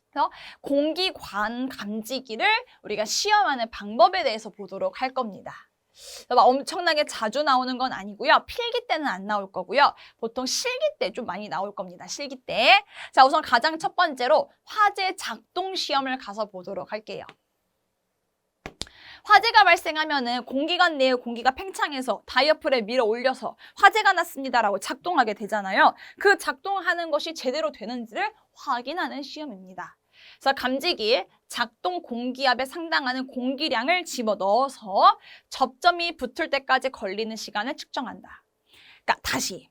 그래서 공기관 감지기를 우리가 시험하는 방법에 대해서 보도록 할 겁니다. 엄청나게 자주 나오는 건 아니고요. 필기 때는 안 나올 거고요. 보통 실기 때 좀 많이 나올 겁니다. 실기 때. 자, 우선 가장 첫 번째로 화재 작동 시험을 가서 보도록 할게요. 화재가 발생하면은 공기관 내에 공기가 팽창해서 다이어프램 밀어 올려서 화재가 났습니다라고 작동하게 되잖아요. 그 작동하는 것이 제대로 되는지를 확인하는 시험입니다. 그래서 감지기 작동 공기압에 상당하는 공기량을 집어넣어서 접점이 붙을 때까지 걸리는 시간을 측정한다. 그러니까 다시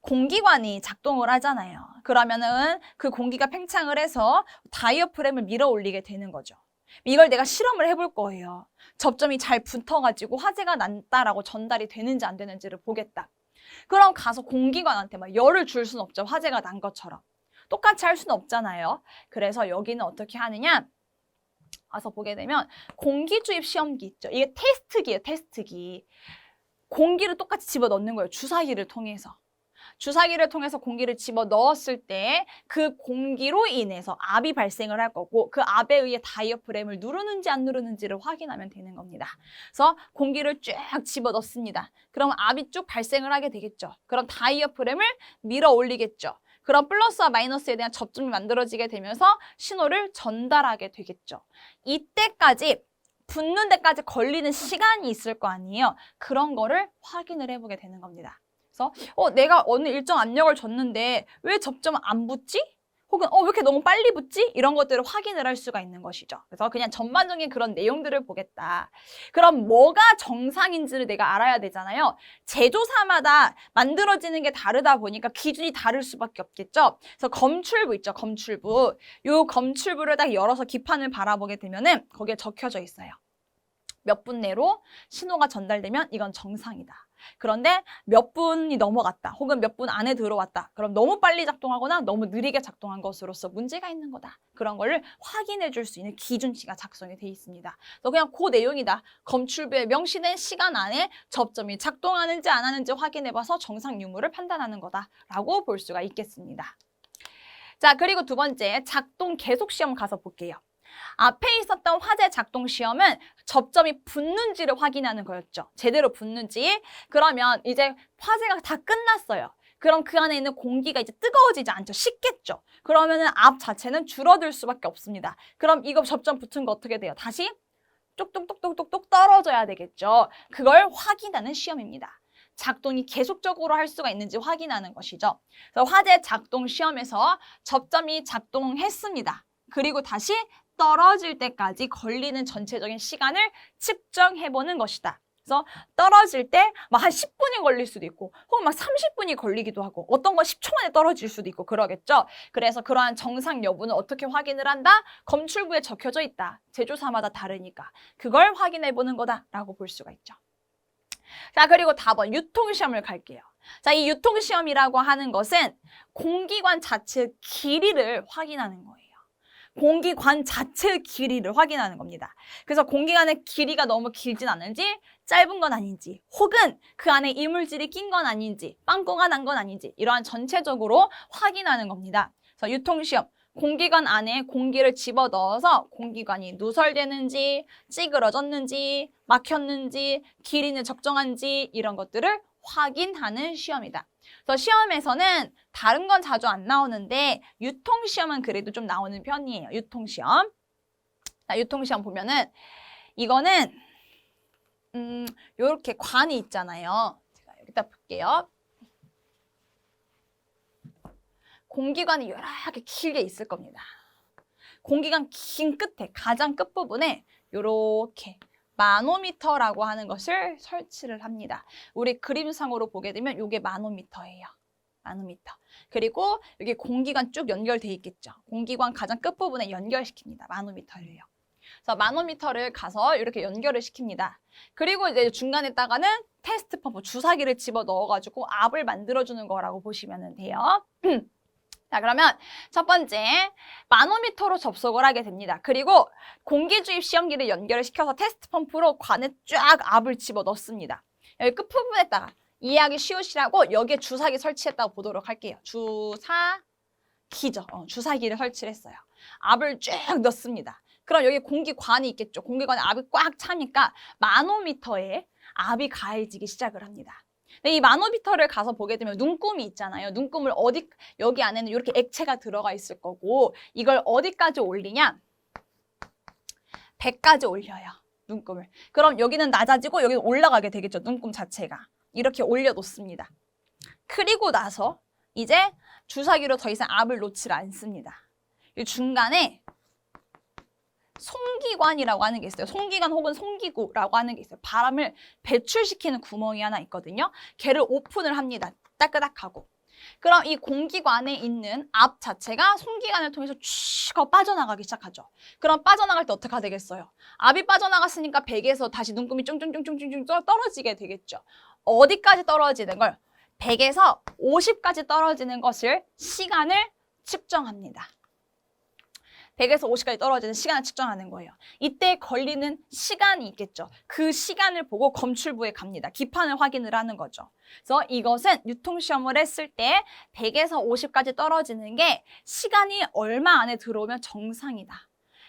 공기관이 작동을 하잖아요. 그러면은 그 공기가 팽창을 해서 다이어프램을 밀어 올리게 되는 거죠. 이걸 내가 실험을 해볼 거예요. 접점이 잘 붙어가지고 화재가 났다라고 전달이 되는지 안 되는지를 보겠다. 그럼 가서 공기관한테 막 열을 줄 수는 없죠. 화재가 난 것처럼. 똑같이 할 수는 없잖아요. 그래서 여기는 어떻게 하느냐? 와서 보게 되면 공기주입 시험기 있죠. 이게 테스트기예요. 테스트기. 공기를 똑같이 집어넣는 거예요. 주사기를 통해서. 주사기를 통해서 공기를 집어넣었을 때 그 공기로 인해서 압이 발생을 할 거고 그 압에 의해 다이어프램을 누르는지 안 누르는지를 확인하면 되는 겁니다. 그래서 공기를 쫙 집어넣습니다. 그럼 압이 쭉 발생을 하게 되겠죠. 그럼 다이어프램을 밀어 올리겠죠. 그럼 플러스와 마이너스에 대한 접점이 만들어지게 되면서 신호를 전달하게 되겠죠. 이때까지 붙는 데까지 걸리는 시간이 있을 거 아니에요. 그런 거를 확인을 해보게 되는 겁니다. 그래서 내가 어느 일정 압력을 줬는데 왜 접점 안 붙지? 혹은 왜 이렇게 너무 빨리 붙지? 이런 것들을 확인을 할 수가 있는 것이죠. 그래서 그냥 전반적인 그런 내용들을 보겠다. 그럼 뭐가 정상인지를 내가 알아야 되잖아요. 제조사마다 만들어지는 게 다르다 보니까 기준이 다를 수밖에 없겠죠. 그래서 검출부 있죠. 검출부. 요 검출부를 딱 열어서 기판을 바라보게 되면은 거기에 적혀져 있어요. 몇 분 내로 신호가 전달되면 이건 정상이다. 그런데 몇 분이 넘어갔다. 혹은 몇 분 안에 들어왔다. 그럼 너무 빨리 작동하거나 너무 느리게 작동한 것으로서 문제가 있는 거다. 그런 거를 확인해 줄 수 있는 기준치가 작성이 돼 있습니다. 그래서 그냥 그 내용이다. 검출부에 명시된 시간 안에 접점이 작동하는지 안 하는지 확인해 봐서 정상 유무를 판단하는 거다라고 볼 수가 있겠습니다. 자, 그리고 두 번째, 작동 계속 시험 가서 볼게요. 앞에 있었던 화재 작동 시험은 접점이 붙는지를 확인하는 거였죠. 제대로 붙는지. 그러면 이제 화재가 다 끝났어요. 그럼 그 안에 있는 공기가 이제 뜨거워지지 않죠. 식겠죠. 그러면은 압 자체는 줄어들 수밖에 없습니다. 그럼 이거 접점 붙은 거 어떻게 돼요? 다시 똑똑똑똑똑똑 떨어져야 되겠죠. 그걸 확인하는 시험입니다. 작동이 계속적으로 할 수가 있는지 확인하는 것이죠. 그래서 화재 작동 시험에서 접점이 작동했습니다. 그리고 다시 떨어질 때까지 걸리는 전체적인 시간을 측정해보는 것이다. 그래서 떨어질 때 막 한 10분이 걸릴 수도 있고 혹은 막 30분이 걸리기도 하고 어떤 건 10초 만에 떨어질 수도 있고 그러겠죠. 그래서 그러한 정상 여부는 어떻게 확인을 한다? 검출부에 적혀져 있다. 제조사마다 다르니까. 그걸 확인해보는 거다라고 볼 수가 있죠. 자, 그리고 답은 유통시험을 갈게요. 자, 이 유통시험이라고 하는 것은 공기관 자체의 길이를 확인하는 거예요. 공기관 자체의 길이를 확인하는 겁니다. 그래서 공기관의 길이가 너무 길진 않은지, 짧은 건 아닌지, 혹은 그 안에 이물질이 낀 건 아닌지, 빵꾸가 난 건 아닌지 이러한 전체적으로 확인하는 겁니다. 그래서 유통시험, 공기관 안에 공기를 집어넣어서 공기관이 누설되는지, 찌그러졌는지, 막혔는지, 길이는 적정한지 이런 것들을 확인하는 시험이다. 그래서 시험에서는 다른 건 자주 안 나오는데 유통시험은 그래도 좀 나오는 편이에요. 유통시험. 자, 유통시험 보면은 이거는 요렇게 관이 있잖아요. 제가 여기다 볼게요. 공기관이 이렇게 길게 있을 겁니다. 공기관 긴 끝에, 가장 끝부분에 요렇게 마노미터라고 하는 것을 설치를 합니다. 우리 그림상으로 보게 되면 이게 마노미터예요. 마노미터. 그리고 여기 공기관 쭉 연결돼 있겠죠. 공기관 가장 끝부분에 연결시킵니다. 마노미터를요. 그래서 마노미터를 가서 이렇게 연결을 시킵니다. 그리고 이제 중간에다가는 테스트 펌프, 주사기를 집어 넣어가지고 압을 만들어주는 거라고 보시면 돼요. 자, 그러면 첫 번째 마노미터로 접속을 하게 됩니다. 그리고 공기주입 시험기를 연결을 시켜서 테스트 펌프로 관에 쫙 압을 집어 넣습니다. 여기 끝부분에다가 이해하기 쉬우시라고 여기에 주사기 설치했다고 보도록 할게요. 주사기죠. 주사기를 설치를 했어요. 압을 쫙 넣습니다. 그럼 여기 공기관이 있겠죠. 공기관에 압이 꽉 차니까 마노미터에 압이 가해지기 시작을 합니다. 근데 이 마노미터를 가서 보게 되면 눈금이 있잖아요. 눈금을 여기 안에는 이렇게 액체가 들어가 있을 거고 이걸 어디까지 올리냐? 100까지 올려요. 눈금을. 그럼 여기는 낮아지고 여기는 올라가게 되겠죠. 눈금 자체가. 이렇게 올려놓습니다. 그리고 나서 이제 주사기로 더 이상 압을 놓지 않습니다. 이 중간에 송기관이라고 하는 게 있어요. 송기관 혹은 송기구라고 하는 게 있어요. 바람을 배출시키는 구멍이 하나 있거든요. 걔를 오픈을 합니다. 따끄닥하고. 그럼 이 공기관에 있는 압 자체가 송기관을 통해서 쭉 빠져나가기 시작하죠. 그럼 빠져나갈 때 어떻게 되겠어요? 압이 빠져나갔으니까 100에서 다시 눈금이 쫑쫑쫑쫑쫑 떨어지게 되겠죠. 어디까지 떨어지는 걸? 100에서 50까지 떨어지는 것을 시간을 측정합니다. 100에서 50까지 떨어지는 시간을 측정하는 거예요. 이때 걸리는 시간이 있겠죠. 그 시간을 보고 검출부에 갑니다. 기판을 확인을 하는 거죠. 그래서 이것은 유통시험을 했을 때 100에서 50까지 떨어지는 게 시간이 얼마 안에 들어오면 정상이다.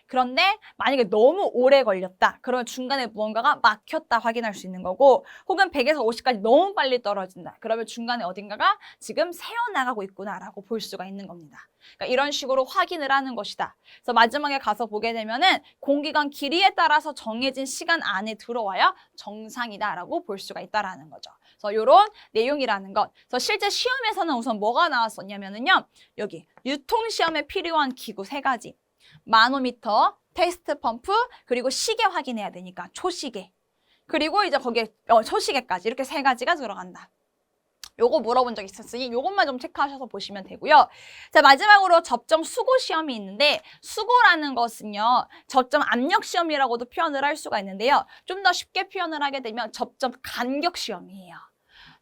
그런데 만약에 너무 오래 걸렸다. 그러면 중간에 무언가가 막혔다 확인할 수 있는 거고 혹은 100에서 50까지 너무 빨리 떨어진다. 그러면 중간에 어딘가가 지금 새어나가고 있구나라고 볼 수가 있는 겁니다. 그러니까 이런 식으로 확인을 하는 것이다. 그래서 마지막에 가서 보게 되면은 공기관 길이에 따라서 정해진 시간 안에 들어와야 정상이다라고 볼 수가 있다라는 거죠. 그래서 이런 내용이라는 것. 그래서 실제 시험에서는 우선 뭐가 나왔었냐면은요. 여기 유통시험에 필요한 기구 3가지. 마노미터, 테스트 펌프, 그리고 시계 확인해야 되니까 초시계. 그리고 이제 거기에 초시계까지 이렇게 3가지가 들어간다. 요거 물어본 적 있었으니 요것만 좀 체크하셔서 보시면 되고요. 자, 마지막으로 접점 수고 시험이 있는데 수고라는 것은요. 접점 압력 시험이라고도 표현을 할 수가 있는데요. 좀 더 쉽게 표현을 하게 되면 접점 간격 시험이에요.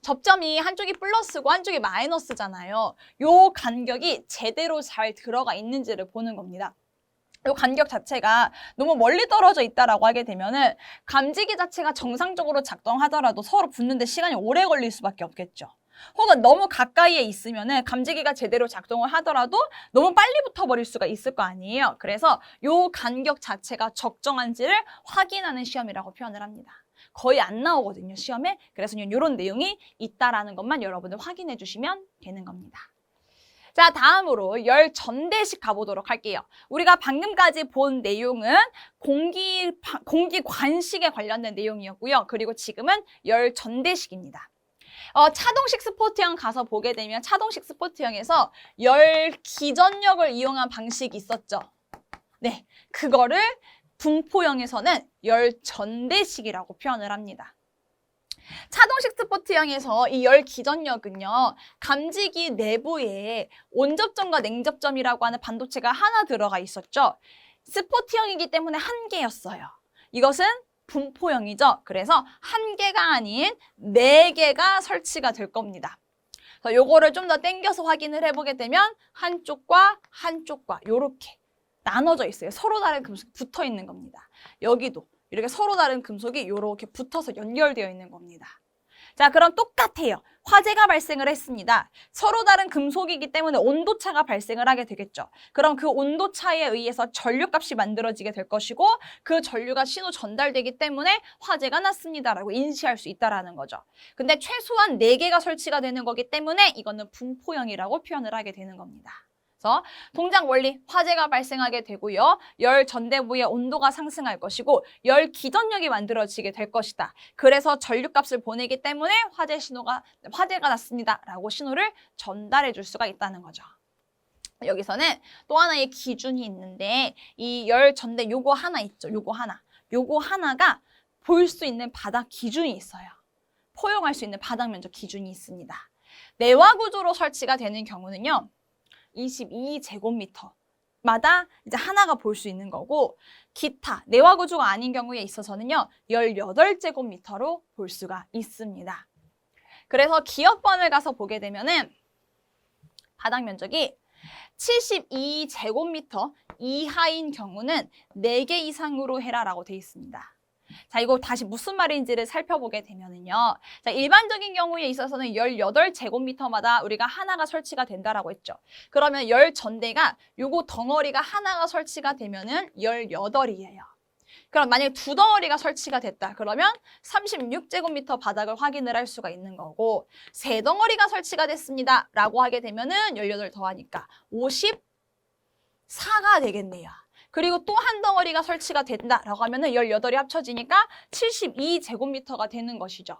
접점이 한쪽이 플러스고 한쪽이 마이너스잖아요. 요 간격이 제대로 잘 들어가 있는지를 보는 겁니다. 이 간격 자체가 너무 멀리 떨어져 있다라고 하게 되면은 감지기 자체가 정상적으로 작동하더라도 서로 붙는데 시간이 오래 걸릴 수밖에 없겠죠. 혹은 너무 가까이에 있으면은 감지기가 제대로 작동을 하더라도 너무 빨리 붙어버릴 수가 있을 거 아니에요. 그래서 이 간격 자체가 적정한지를 확인하는 시험이라고 표현을 합니다. 거의 안 나오거든요, 시험에. 그래서 이런 내용이 있다라는 것만 여러분들 확인해 주시면 되는 겁니다. 자, 다음으로 열 전대식 가보도록 할게요. 우리가 방금까지 본 내용은 공기관식에 관련된 내용이었고요. 그리고 지금은 열 전대식입니다. 차동식 스포트형 가서 보게 되면 차동식 스포트형에서 열 기전력을 이용한 방식이 있었죠. 네, 그거를 분포형에서는 열 전대식이라고 표현을 합니다. 차동식 스포트형에서 이 열 기전력은요. 감지기 내부에 온접점과 냉접점이라고 하는 반도체가 하나 들어가 있었죠. 스포트형이기 때문에 한 개였어요. 이것은 분포형이죠. 그래서 한 개가 아닌 4개가 설치가 될 겁니다. 요거를 좀 더 당겨서 확인을 해보게 되면 한쪽과 한쪽과 요렇게 나눠져 있어요. 서로 다른 금속이 붙어 있는 겁니다. 여기도 이렇게 서로 다른 금속이 이렇게 붙어서 연결되어 있는 겁니다. 자, 그럼 똑같아요. 화재가 발생을 했습니다. 서로 다른 금속이기 때문에 온도차가 발생을 하게 되겠죠. 그럼 그 온도차에 의해서 전류값이 만들어지게 될 것이고 그 전류가 신호 전달되기 때문에 화재가 났습니다라고 인식할 수 있다라는 거죠. 근데 최소한 4개가 설치가 되는 거기 때문에 이거는 분포형이라고 표현을 하게 되는 겁니다. 그래서 동작 원리, 화재가 발생하게 되고요. 열 전대부의 온도가 상승할 것이고 열 기전력이 만들어지게 될 것이다. 그래서 전류값을 보내기 때문에 화재가 났습니다 라고 신호를 전달해 줄 수가 있다는 거죠. 여기서는 또 하나의 기준이 있는데 이 열 전대 요거 하나 있죠. 요거 하나가 볼 수 있는 바닥 기준이 있어요. 포용할 수 있는 바닥 면적 기준이 있습니다. 내화 구조로 설치가 되는 경우는요. 22제곱미터마다 이제 하나가 볼 수 있는 거고 기타 내화 구조가 아닌 경우에 있어서는요 18제곱미터로 볼 수가 있습니다. 그래서 기업번을 가서 보게 되면은 바닥 면적이 72제곱미터 이하인 경우는 4개 이상으로 해라라고 되어 있습니다. 자, 이거 다시 무슨 말인지를 살펴보게 되면은요. 자, 일반적인 경우에 있어서는 18제곱미터마다 우리가 하나가 설치가 된다라고 했죠. 그러면 열 전대가 요거 덩어리가 하나가 설치가 되면은 18이에요. 그럼 만약에 2덩어리가 설치가 됐다. 그러면 36제곱미터 바닥을 확인을 할 수가 있는 거고 3덩어리가 설치가 됐습니다. 라고 하게 되면은 18 더하니까 54가 되겠네요. 그리고 또 한 덩어리가 설치가 된다라고 하면은 18이 합쳐지니까 72제곱미터가 되는 것이죠.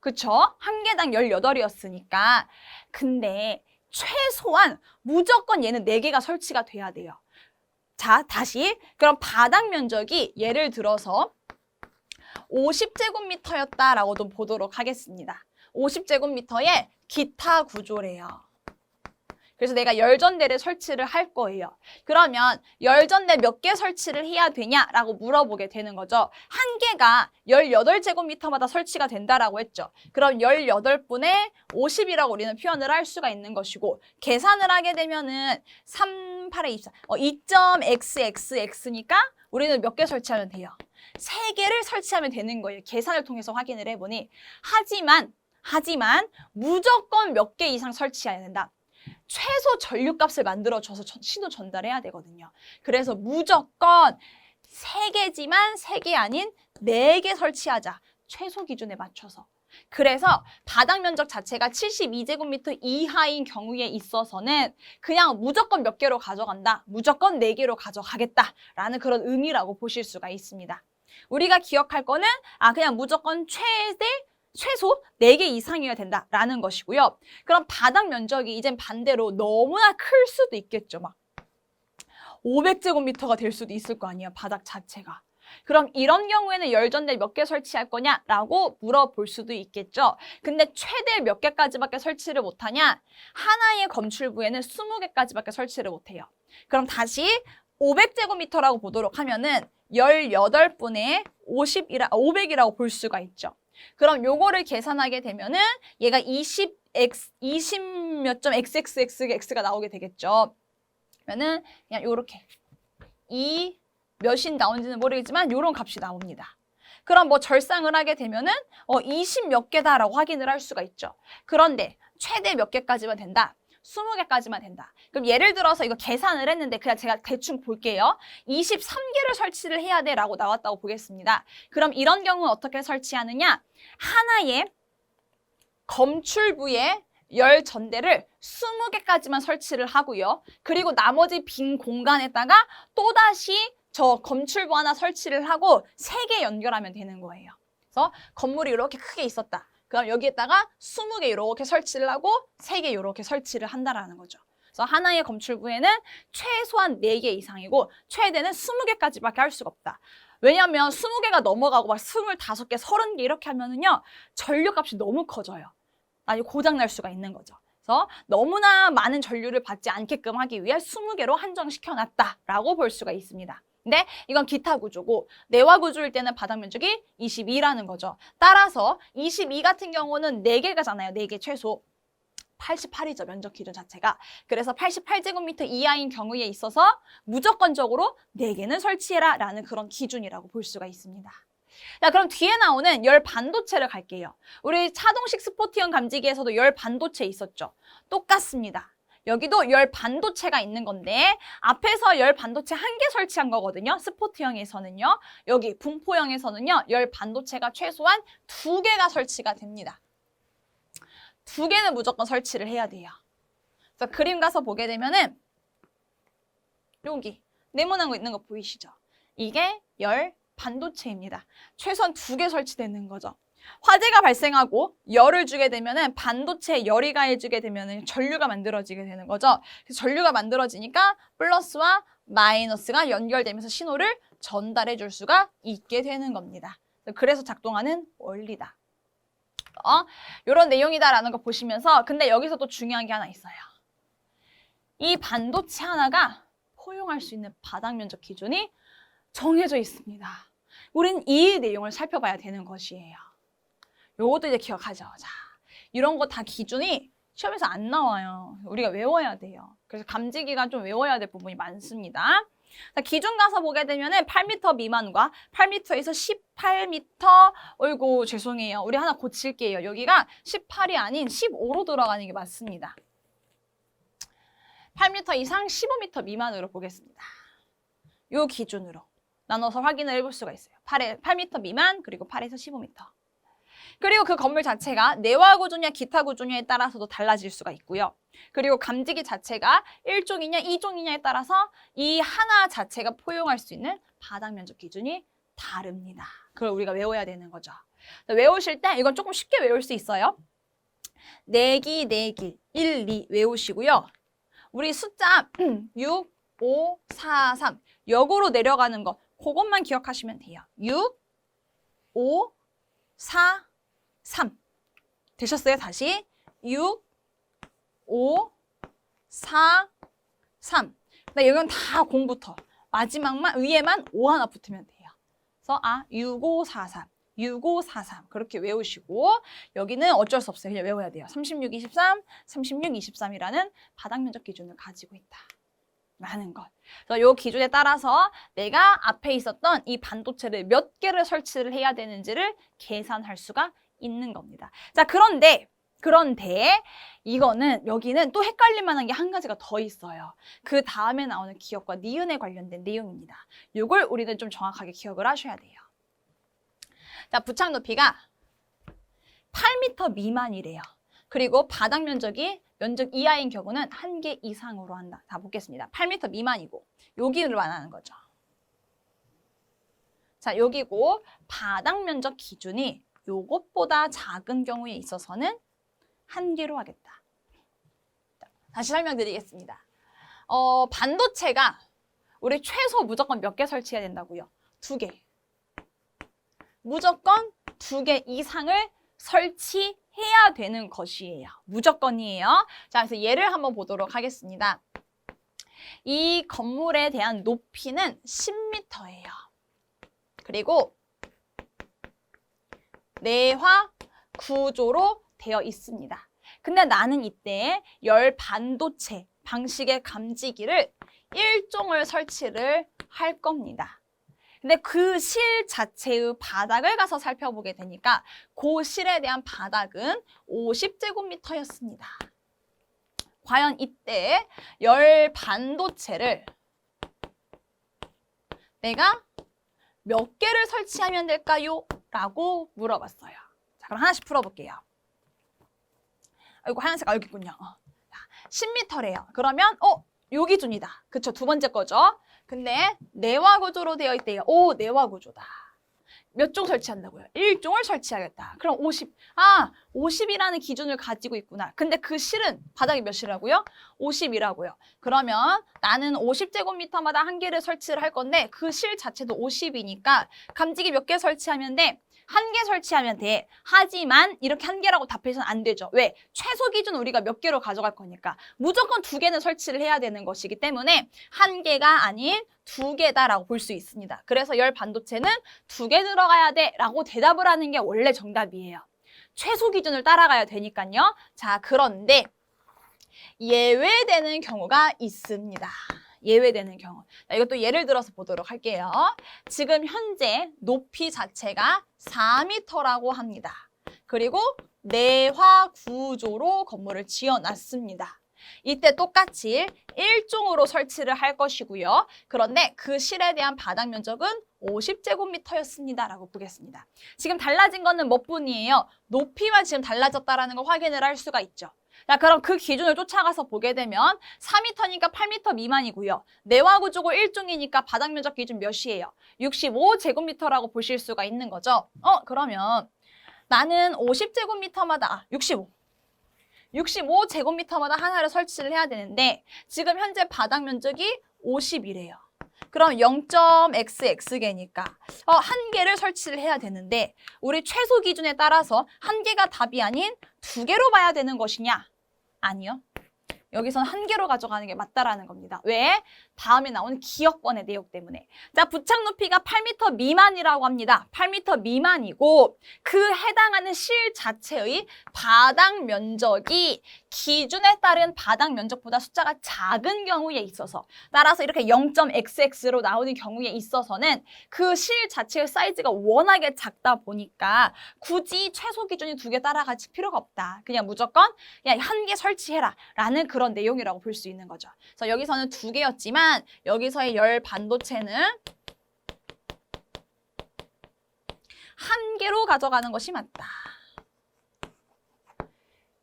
그쵸? 한 개당 18이었으니까. 근데 최소한 무조건 얘는 4개가 설치가 돼야 돼요. 자, 다시. 그럼 바닥 면적이 예를 들어서 50제곱미터였다라고도 보도록 하겠습니다. 50제곱미터의 기타 구조래요. 그래서 내가 열전대를 설치를 할 거예요. 그러면 열전대 몇 개 설치를 해야 되냐라고 물어보게 되는 거죠. 한 개가 18제곱미터마다 설치가 된다라고 했죠. 그럼 18분의 50이라고 우리는 표현을 할 수가 있는 것이고 계산을 하게 되면은 3, 8에 24, 2.xxx니까 우리는 몇 개 설치하면 돼요? 3개를 설치하면 되는 거예요. 계산을 통해서 확인을 해보니. 하지만 무조건 몇 개 이상 설치해야 된다. 최소 전류값을 만들어줘서 신호 전달해야 되거든요. 그래서 무조건 3개지만 3개 아닌 4개 설치하자. 최소 기준에 맞춰서. 그래서 바닥 면적 자체가 72제곱미터 이하인 경우에 있어서는 그냥 무조건 몇 개로 가져간다. 무조건 4개로 가져가겠다라는 그런 의미라고 보실 수가 있습니다. 우리가 기억할 거는 그냥 무조건 최소 4개 이상이어야 된다라는 것이고요. 그럼 바닥 면적이 이젠 반대로 너무나 클 수도 있겠죠. 막 500제곱미터가 될 수도 있을 거 아니에요. 바닥 자체가. 그럼 이런 경우에는 열전대 몇 개 설치할 거냐라고 물어볼 수도 있겠죠. 근데 최대 몇 개까지밖에 설치를 못하냐? 하나의 검출부에는 20개까지밖에 설치를 못해요. 그럼 다시 500제곱미터라고 보도록 하면은 18분의 500이라고 볼 수가 있죠. 그럼 요거를 계산하게 되면은 얘가 20 몇 점 xxx가 나오게 되겠죠. 그러면은 그냥 요렇게 이 몇이 나온지는 모르겠지만 요런 값이 나옵니다. 그럼 뭐 절상을 하게 되면은 20 몇 개다라고 확인을 할 수가 있죠. 그런데 최대 몇 개까지만 된다. 20개까지만 된다. 그럼 예를 들어서 이거 계산을 했는데 그냥 제가 대충 볼게요. 23개를 설치를 해야 돼 라고 나왔다고 보겠습니다. 그럼 이런 경우는 어떻게 설치하느냐? 하나의 검출부에 열 전대를 20개까지만 설치를 하고요. 그리고 나머지 빈 공간에다가 또다시 저 검출부 하나 설치를 하고 3개 연결하면 되는 거예요. 그래서 건물이 이렇게 크게 있었다. 그럼 여기에다가 20개 이렇게 설치를 하고 3개 이렇게 설치를 한다라는 거죠. 그래서 하나의 검출부에는 최소한 4개 이상이고 최대는 20개까지밖에 할 수가 없다. 왜냐하면 20개가 넘어가고 막 25개, 30개 이렇게 하면은요 전류값이 너무 커져요. 나중에 고장 날 수가 있는 거죠. 그래서 너무나 많은 전류를 받지 않게끔 하기 위해 20개로 한정시켜 놨다라고 볼 수가 있습니다. 근데 이건 기타 구조고 내화 구조일 때는 바닥 면적이 22라는 거죠. 따라서 22 같은 경우는 4개가잖아요. 4개 최소. 88이죠, 면적 기준 자체가. 그래서 88제곱미터 이하인 경우에 있어서 무조건적으로 4개는 설치해라 라는 그런 기준이라고 볼 수가 있습니다. 자, 그럼 뒤에 나오는 열 반도체를 갈게요. 우리 차동식 스포티형 감지기에서도 열 반도체 있었죠. 똑같습니다. 여기도 열 반도체가 있는 건데 앞에서 열 반도체 1개 설치한 거거든요. 스포티형에서는요. 여기 분포형에서는요. 열 반도체가 최소한 2개가 설치가 됩니다. 2개는 무조건 설치를 해야 돼요. 그래서 그림 가서 보게 되면은 여기 네모난 거 있는 거 보이시죠? 이게 열 반도체입니다. 최소한 2개 설치되는 거죠. 화재가 발생하고 열을 주게 되면은 반도체에 열이 가해지게 되면은 전류가 만들어지게 되는 거죠. 그래서 전류가 만들어지니까 플러스와 마이너스가 연결되면서 신호를 전달해 줄 수가 있게 되는 겁니다. 그래서 작동하는 원리다. 이런 내용이다라는 거 보시면서 근데 여기서 또 중요한 게 하나 있어요. 이 반도체 하나가 포용할 수 있는 바닥 면적 기준이 정해져 있습니다. 우린 이 내용을 살펴봐야 되는 것이에요. 요것도 이제 기억하죠. 자, 이런 거 다 기준이 시험에서 안 나와요. 우리가 외워야 돼요. 그래서 감지기가 좀 외워야 될 부분이 많습니다. 자, 기준 가서 보게 되면은 8m 미만과 8m에서 18m, 어이구 죄송해요. 우리 하나 고칠게요. 여기가 18이 아닌 15로 들어가는 게 맞습니다. 8m 이상 15m 미만으로 보겠습니다. 요 기준으로 나눠서 확인을 해볼 수가 있어요. 8m 미만 그리고 8에서 15m. 그리고 그 건물 자체가 내화 구조냐 기타 구조냐에 따라서도 달라질 수가 있고요. 그리고 감지기 자체가 1종이냐 2종이냐에 따라서 이 하나 자체가 포용할 수 있는 바닥 면적 기준이 다릅니다. 그걸 우리가 외워야 되는 거죠. 외우실 때 이건 조금 쉽게 외울 수 있어요. 내기, 1, 2 외우시고요. 우리 숫자 6, 5, 4, 3 역으로 내려가는 거 그것만 기억하시면 돼요. 6, 5, 4, 3 되셨어요? 다시 6, 5, 4, 3 여기는 다 공부터 마지막만 위에만 5 하나 붙으면 돼요. 그래서 6, 5, 4, 3 6, 5, 4, 3 그렇게 외우시고 여기는 어쩔 수 없어요. 그냥 외워야 돼요. 36, 23, 36, 23이라는 바닥 면적 기준을 가지고 있다. 라는 것. 그래서 이 기준에 따라서 내가 앞에 있었던 이 반도체를 몇 개를 설치를 해야 되는지를 계산할 수가 있는 겁니다. 자, 그런데 이거는 여기는 또 헷갈릴 만한 게 한 가지가 더 있어요. 그 다음에 나오는 기억과 니은에 관련된 내용입니다. 이걸 우리는 좀 정확하게 기억을 하셔야 돼요. 자, 부착 높이가 8m 미만이래요. 그리고 바닥 면적이 면적 이하인 경우는 1개 이상으로 한다. 다 보겠습니다. 8m 미만이고 여기를 말하는 거죠. 자, 여기고 바닥 면적 기준이 요것보다 작은 경우에 있어서는 1개로 하겠다. 자, 다시 설명드리겠습니다. 반도체가 우리 최소 무조건 몇 개 설치해야 된다고요? 2개. 무조건 2개 이상을 설치해야 되는 것이에요. 무조건이에요. 자, 그래서 예를 한번 보도록 하겠습니다. 이 건물에 대한 높이는 10m예요. 그리고 내화 구조로 되어 있습니다. 근데 나는 이때 열 반도체 방식의 감지기를 1종을 설치를 할 겁니다. 근데 그 실 자체의 바닥을 가서 살펴보게 되니까 그 실에 대한 바닥은 50제곱미터였습니다. 과연 이때 열 반도체를 내가 몇 개를 설치하면 될까요? 라고 물어봤어요. 자, 그럼 하나씩 풀어볼게요. 아이고, 하얀색 여기 있군요. 10m래요. 그러면 요 기준이다. 그쵸? 두 번째 거죠. 근데 내화 구조로 되어 있대요. 오, 내화 구조다. 몇 종 설치한다고요? 1종을 설치하겠다. 그럼 50. 50이라는 기준을 가지고 있구나. 근데 그 실은 바닥이 몇이라고요? 50이라고요. 그러면 나는 50제곱미터마다 1개를 설치를 할 건데 그 실 자체도 50이니까 감지기 몇 개 설치하면 돼? 1개 설치하면 돼. 하지만 이렇게 1개라고 답해서는 안 되죠. 왜? 최소 기준 우리가 몇 개로 가져갈 거니까. 무조건 2개는 설치를 해야 되는 것이기 때문에 1개가 아닌 2개다라고 볼 수 있습니다. 그래서 열 반도체는 2개 들어가야 돼 라고 대답을 하는 게 원래 정답이에요. 최소 기준을 따라가야 되니까요. 자, 그런데 예외되는 경우가 있습니다. 예외되는 경우. 자, 이것도 예를 들어서 보도록 할게요. 지금 현재 높이 자체가 4m라고 합니다. 그리고 내화 구조로 건물을 지어놨습니다. 이때 똑같이 1종으로 설치를 할 것이고요. 그런데 그 실에 대한 바닥 면적은 50제곱미터였습니다. 라고 보겠습니다. 지금 달라진 거는 몇 분이에요? 높이만 지금 달라졌다는 걸 확인을 할 수가 있죠. 자, 그럼 그 기준을 쫓아가서 보게 되면 4m니까 8m 미만이고요. 내화 구조고 1종이니까 바닥 면적 기준 몇이에요? 65제곱미터라고 보실 수가 있는 거죠. 그러면 나는 50제곱미터마다 65제곱미터마다 하나를 설치를 해야 되는데 지금 현재 바닥 면적이 50이래요. 그럼 0.xx개니까 한 개를 설치를 해야 되는데 우리 최소 기준에 따라서 한 개가 답이 아닌 두 개로 봐야 되는 것이냐? 아니요. 여기서는 한 개로 가져가는 게 맞다라는 겁니다. 왜? 다음에 나오는 기억권의 내용 때문에. 자, 부착 높이가 8m 미만이라고 합니다. 8m 미만이고 그 해당하는 실 자체의 바닥 면적이 기준에 따른 바닥 면적보다 숫자가 작은 경우에 있어서 따라서 이렇게 0.xx로 나오는 경우에 있어서는 그 실 자체의 사이즈가 워낙에 작다 보니까 굳이 최소 기준이 두 개 따라갈 필요가 없다. 그냥 무조건 그냥 한 개 설치해라 라는 그런 내용이라고 볼 수 있는 거죠. 그래서 여기서는 두 개였지만 여기서의 열 반도체는 한 개로 가져가는 것이 맞다.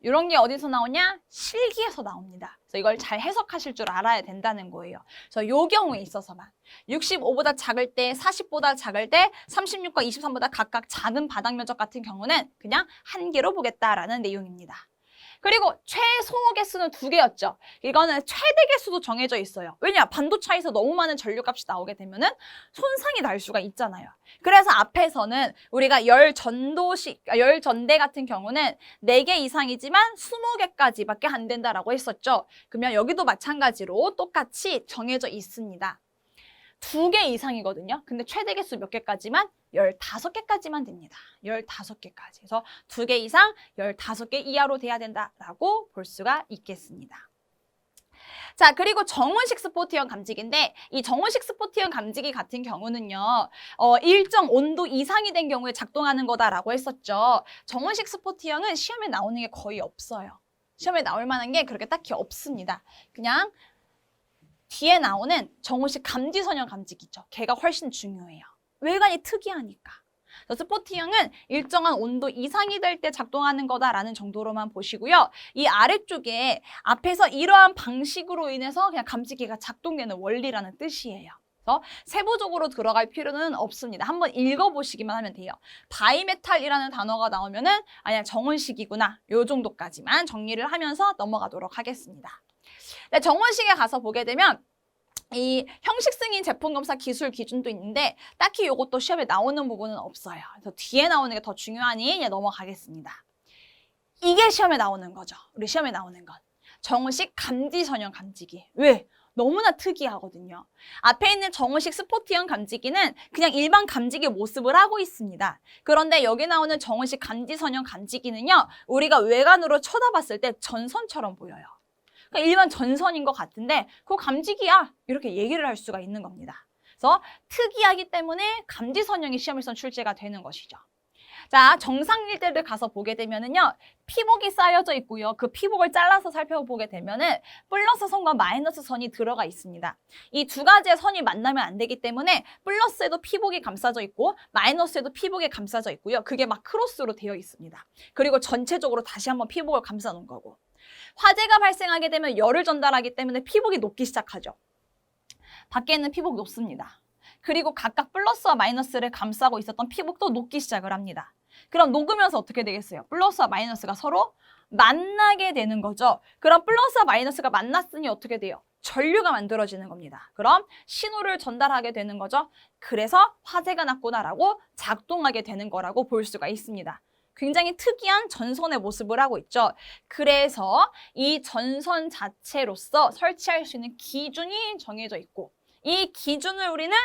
이런 게 어디서 나오냐? 실기에서 나옵니다. 그래서 이걸 잘 해석하실 줄 알아야 된다는 거예요. 그래서 이 경우에 있어서만 65보다 작을 때, 40보다 작을 때, 36과 23보다 각각 작은 바닥 면적 같은 경우는 그냥 한 개로 보겠다라는 내용입니다. 그리고 최소 개수는 두 개였죠. 이거는 최대 개수도 정해져 있어요. 왜냐? 반도체에서 너무 많은 전류값이 나오게 되면은 손상이 날 수가 있잖아요. 그래서 앞에서는 우리가 열 전대 같은 경우는 4개 이상이지만 20개까지밖에 안 된다라고 했었죠. 그러면 여기도 마찬가지로 똑같이 정해져 있습니다. 2개 이상이거든요. 근데 최대 개수 몇 개까지만? 15개까지만 됩니다. 15개까지. 그래서 2개 이상 15개 이하로 돼야 된다라고 볼 수가 있겠습니다. 자, 그리고 정원식 스포트형 감지기인데 이 정원식 스포트형 감지기 같은 경우는요. 일정 온도 이상이 된 경우에 작동하는 거다라고 했었죠. 정원식 스포트형은 시험에 나오는 게 거의 없어요. 시험에 나올 만한 게 그렇게 딱히 없습니다. 그냥 뒤에 나오는 정원식 감지선형 감지기죠. 걔가 훨씬 중요해요. 외관이 특이하니까. 스포트형은 일정한 온도 이상이 될 때 작동하는 거다라는 정도로만 보시고요. 이 아래쪽에 앞에서 이러한 방식으로 인해서 그냥 감지기가 작동되는 원리라는 뜻이에요. 그래서 세부적으로 들어갈 필요는 없습니다. 한번 읽어보시기만 하면 돼요. 바이메탈이라는 단어가 나오면은 아니야 정원식이구나. 요 정도까지만 정리를 하면서 넘어가도록 하겠습니다. 네, 정원식에 가서 보게 되면 이 형식 승인 제품 검사 기술 기준도 있는데 딱히 이것도 시험에 나오는 부분은 없어요. 그래서 뒤에 나오는 게 더 중요하니 이제 넘어가겠습니다. 이게 시험에 나오는 거죠. 우리 시험에 나오는 건. 정원식 감지선형 감지기. 왜? 너무나 특이하거든요. 앞에 있는 정원식 스포트형 감지기는 그냥 일반 감지기 모습을 하고 있습니다. 그런데 여기 나오는 정원식 감지선형 감지기는요. 우리가 외관으로 쳐다봤을 때 전선처럼 보여요. 그러니까 일반 전선인 것 같은데 그거 감지기야 이렇게 얘기를 할 수가 있는 겁니다. 그래서 특이하기 때문에 감지선형이 시험에서 출제가 되는 것이죠. 자, 정상일대를 가서 보게 되면은요, 피복이 쌓여져 있고요. 그 피복을 잘라서 살펴보게 되면은 플러스 선과 마이너스 선이 들어가 있습니다. 이 두 가지의 선이 만나면 안 되기 때문에 플러스에도 피복이 감싸져 있고 마이너스에도 피복이 감싸져 있고요. 그게 막 크로스로 되어 있습니다. 그리고 전체적으로 다시 한번 피복을 감싸 놓은 거고. 화재가 발생하게 되면 열을 전달하기 때문에 피복이 녹기 시작하죠. 밖에는 피복 녹습니다. 그리고 각각 플러스와 마이너스를 감싸고 있었던 피복도 녹기 시작을 합니다. 그럼 녹으면서 어떻게 되겠어요? 플러스와 마이너스가 서로 만나게 되는 거죠. 그럼 플러스와 마이너스가 만났으니 어떻게 돼요? 전류가 만들어지는 겁니다. 그럼 신호를 전달하게 되는 거죠. 그래서 화재가 났구나라고 작동하게 되는 거라고 볼 수가 있습니다. 굉장히 특이한 전선의 모습을 하고 있죠. 그래서 이 전선 자체로서 설치할 수 있는 기준이 정해져 있고 이 기준을 우리는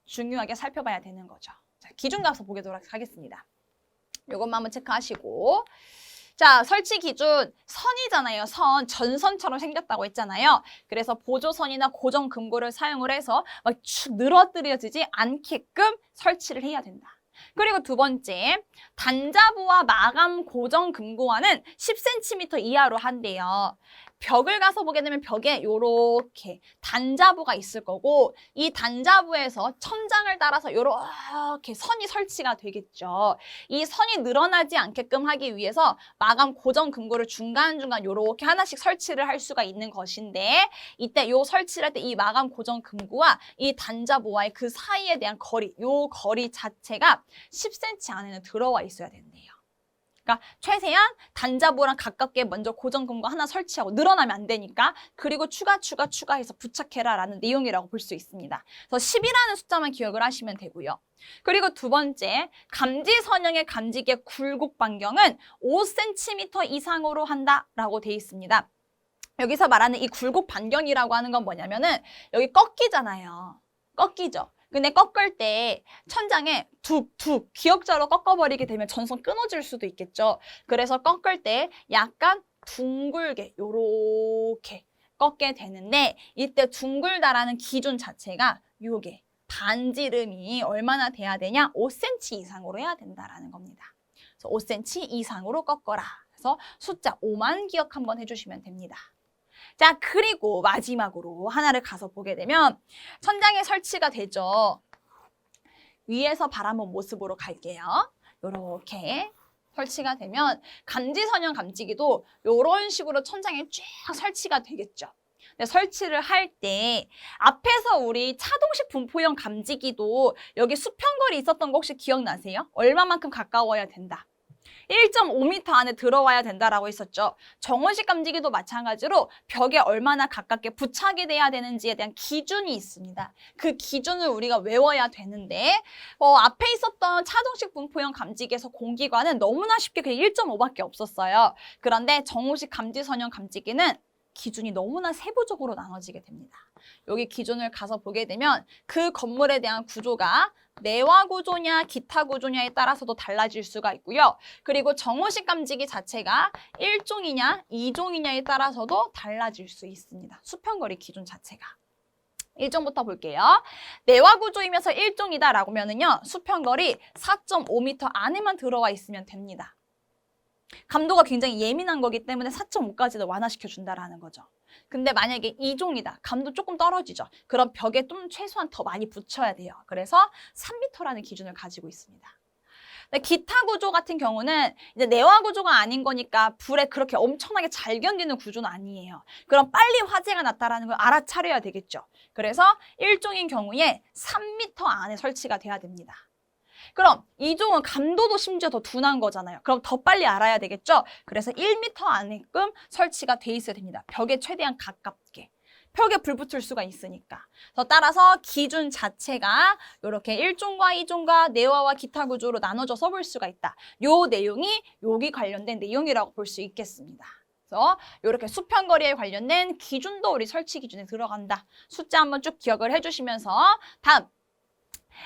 중요하게 살펴봐야 되는 거죠. 자, 기준 가서 보도록 하겠습니다. 이것만 한번 체크하시고 자, 설치 기준 선이잖아요. 선, 전선처럼 생겼다고 했잖아요. 그래서 보조선이나 고정 금고를 사용을 해서 막 축 늘어뜨려지지 않게끔 설치를 해야 된다. 그리고 두 번째, 단자부와 마감 고정 금고와는 10cm 이하로 한대요. 벽을 가서 보게 되면 벽에 요렇게 단자부가 있을 거고 이 단자부에서 천장을 따라서 요렇게 선이 설치가 되겠죠. 이 선이 늘어나지 않게끔 하기 위해서 마감 고정 금고를 중간중간 요렇게 하나씩 설치를 할 수가 있는 것인데 이때 요 설치를 할 때 이 마감 고정 금고와 이 단자부와의 그 사이에 대한 거리, 요 거리 자체가 10cm 안에는 들어와 있어야 된대요. 그러니까 최대한 단자부랑 가깝게 먼저 고정금고 하나 설치하고 늘어나면 안 되니까 그리고 추가해서 부착해라라는 내용이라고 볼 수 있습니다. 그래서 10이라는 숫자만 기억을 하시면 되고요. 그리고 두 번째, 감지 선형의 감지기의 굴곡 반경은 5cm 이상으로 한다라고 돼 있습니다. 여기서 말하는 이 굴곡 반경이라고 하는 건 뭐냐면은 여기 꺾이잖아요. 꺾이죠. 근데 꺾을 때 천장에 툭툭 기역자로 꺾어버리게 되면 전선 끊어질 수도 있겠죠. 그래서 꺾을 때 약간 둥글게 요렇게 꺾게 되는데 이때 둥글다라는 기준 자체가 요게 반지름이 얼마나 돼야 되냐? 5cm 이상으로 해야 된다라는 겁니다. 그래서 5cm 이상으로 꺾어라. 그래서 숫자 5만 기억 한번 해주시면 됩니다. 자, 그리고 마지막으로 하나를 가서 보게 되면 천장에 설치가 되죠. 위에서 바라본 모습으로 갈게요. 요렇게 설치가 되면 감지선형 감지기도 요런 식으로 천장에 쫙 설치가 되겠죠. 근데 설치를 할 때 앞에서 우리 차동식 분포형 감지기도 여기 수평거리 있었던 거 혹시 기억나세요? 얼마만큼 가까워야 된다? 1.5m 안에 들어와야 된다라고 했었죠. 정원식 감지기도 마찬가지로 벽에 얼마나 가깝게 부착이 돼야 되는지에 대한 기준이 있습니다. 그 기준을 우리가 외워야 되는데 앞에 있었던 차동식 분포형 감지기에서 공기관은 너무나 쉽게 그냥 1.5밖에 없었어요. 그런데 정원식 감지선형 감지기는 기준이 너무나 세부적으로 나눠지게 됩니다. 여기 기준을 가서 보게 되면 그 건물에 대한 구조가 내화 구조냐 기타 구조냐에 따라서도 달라질 수가 있고요. 그리고 정호식 감지기 자체가 1종이냐 2종이냐에 따라서도 달라질 수 있습니다. 수평거리 기준 자체가. 1종부터 볼게요. 내화 구조이면서 1종이다라고 하면은요. 수평거리 4.5m 안에만 들어와 있으면 됩니다. 감도가 굉장히 예민한 거기 때문에 4.5까지도 완화시켜준다라는 거죠. 근데 만약에 2종이다. 감도 조금 떨어지죠. 그럼 벽에 좀 최소한 더 많이 붙여야 돼요. 그래서 3m라는 기준을 가지고 있습니다. 근데 기타 구조 같은 경우는 이제 내화 구조가 아닌 거니까 불에 그렇게 엄청나게 잘 견디는 구조는 아니에요. 그럼 빨리 화재가 났다라는 걸 알아차려야 되겠죠. 그래서 1종인 경우에 3m 안에 설치가 돼야 됩니다. 그럼 2종은 감도도 심지어 더 둔한 거잖아요. 그럼 더 빨리 알아야 되겠죠? 그래서 1m 안에끔 설치가 돼 있어야 됩니다. 벽에 최대한 가깝게. 벽에 불 붙을 수가 있으니까. 그래서 따라서 기준 자체가 이렇게 1종과 2종과 내화와 기타 구조로 나눠져서 볼 수가 있다. 요 내용이 여기 관련된 내용이라고 볼 수 있겠습니다. 그래서 이렇게 수평거리에 관련된 기준도 우리 설치 기준에 들어간다. 숫자 한번 쭉 기억을 해주시면서 다음.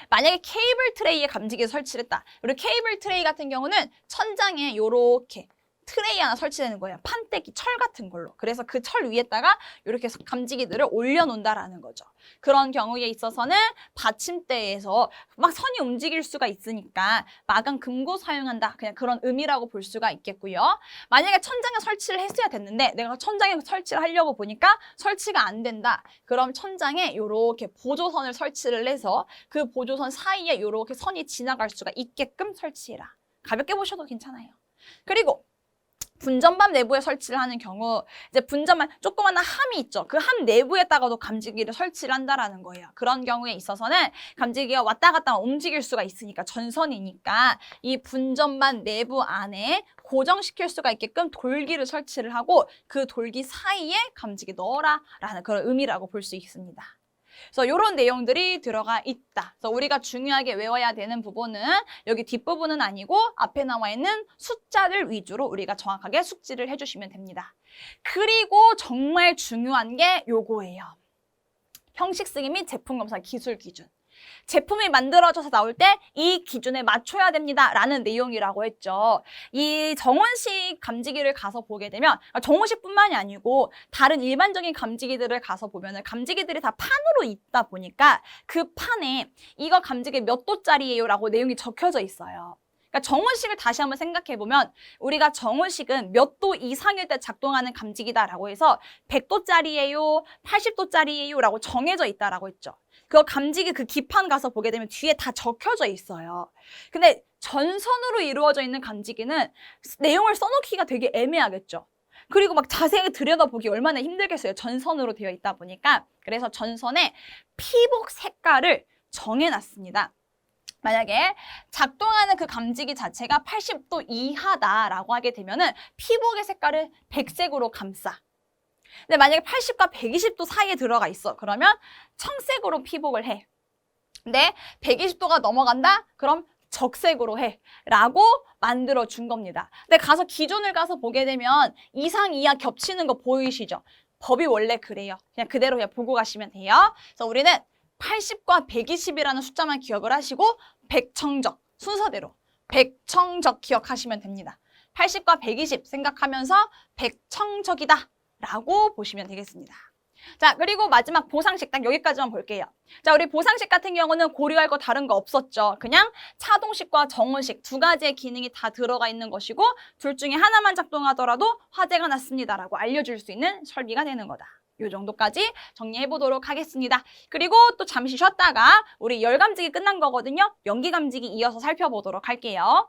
만약에 케이블 트레이에 감지기를 설치를 했다. 우리 케이블 트레이 같은 경우는 천장에 이렇게 트레이 하나 설치되는 거예요. 판때기, 철 같은 걸로. 그래서 그 철 위에다가 이렇게 감지기들을 올려놓는다라는 거죠. 그런 경우에 있어서는 받침대에서 막 선이 움직일 수가 있으니까 마감 금고 사용한다. 그냥 그런 의미라고 볼 수가 있겠고요. 만약에 천장에 설치를 했어야 됐는데 내가 천장에 설치를 하려고 보니까 설치가 안 된다. 그럼 천장에 이렇게 보조선을 설치를 해서 그 보조선 사이에 이렇게 선이 지나갈 수가 있게끔 설치해라. 가볍게 보셔도 괜찮아요. 그리고 분전반 내부에 설치를 하는 경우 이제 분전반 조그마한 함이 있죠. 그 함 내부에다가도 감지기를 설치를 한다라는 거예요. 그런 경우에 있어서는 감지기가 왔다 갔다 움직일 수가 있으니까 전선이니까 이 분전반 내부 안에 고정시킬 수가 있게끔 돌기를 설치를 하고 그 돌기 사이에 감지기 넣어라라는 그런 의미라고 볼 수 있습니다. 그래서 이런 내용들이 들어가 있다. 그래서 우리가 중요하게 외워야 되는 부분은 여기 뒷부분은 아니고 앞에 나와 있는 숫자를 위주로 우리가 정확하게 숙지를 해주시면 됩니다. 그리고 정말 중요한 게 요거예요. 형식 승인 및 제품 검사 기술 기준. 제품이 만들어져서 나올 때 이 기준에 맞춰야 됩니다라는 내용이라고 했죠. 이 정원식 감지기를 가서 보게 되면 정원식뿐만이 아니고 다른 일반적인 감지기들을 가서 보면은 감지기들이 다 판으로 있다 보니까 그 판에 이거 감지기 몇 도짜리예요라고 내용이 적혀져 있어요. 그러니까 정원식을 다시 한번 생각해 보면 우리가 정원식은 몇 도 이상일 때 작동하는 감지기다라고 해서 100도짜리예요, 80도짜리예요라고 정해져 있다라고 했죠. 그 감지기 그 기판 가서 보게 되면 뒤에 다 적혀져 있어요. 근데 전선으로 이루어져 있는 감지기는 내용을 써놓기가 되게 애매하겠죠. 그리고 막 자세히 들여다보기 얼마나 힘들겠어요. 전선으로 되어 있다 보니까. 그래서 전선에 피복 색깔을 정해놨습니다. 만약에 작동하는 그 감지기 자체가 80도 이하다라고 하게 되면은 피복의 색깔을 백색으로 감싸. 근데 만약에 80과 120도 사이에 들어가 있어. 그러면 청색으로 피복을 해. 근데 120도가 넘어간다? 그럼 적색으로 해. 라고 만들어 준 겁니다. 근데 가서 기준을 가서 보게 되면 이상, 이하 겹치는 거 보이시죠? 법이 원래 그래요. 그냥 그대로 그냥 보고 가시면 돼요. 그래서 우리는 80과 120이라는 숫자만 기억을 하시고 백청적, 순서대로 백청적 기억하시면 됩니다. 80과 120 생각하면서 백청적이다 라고 보시면 되겠습니다. 자, 그리고 마지막 보상식 딱 여기까지만 볼게요. 자, 우리 보상식 같은 경우는 고려할 거 다른 거 없었죠. 그냥 차동식과 정원식 두 가지의 기능이 다 들어가 있는 것이고 둘 중에 하나만 작동하더라도 화재가 났습니다라고 알려줄 수 있는 설비가 되는 거다. 이 정도까지 정리해 보도록 하겠습니다. 그리고 또 잠시 쉬었다가 우리 열 감지기 끝난 거거든요. 연기 감지기 이어서 살펴보도록 할게요.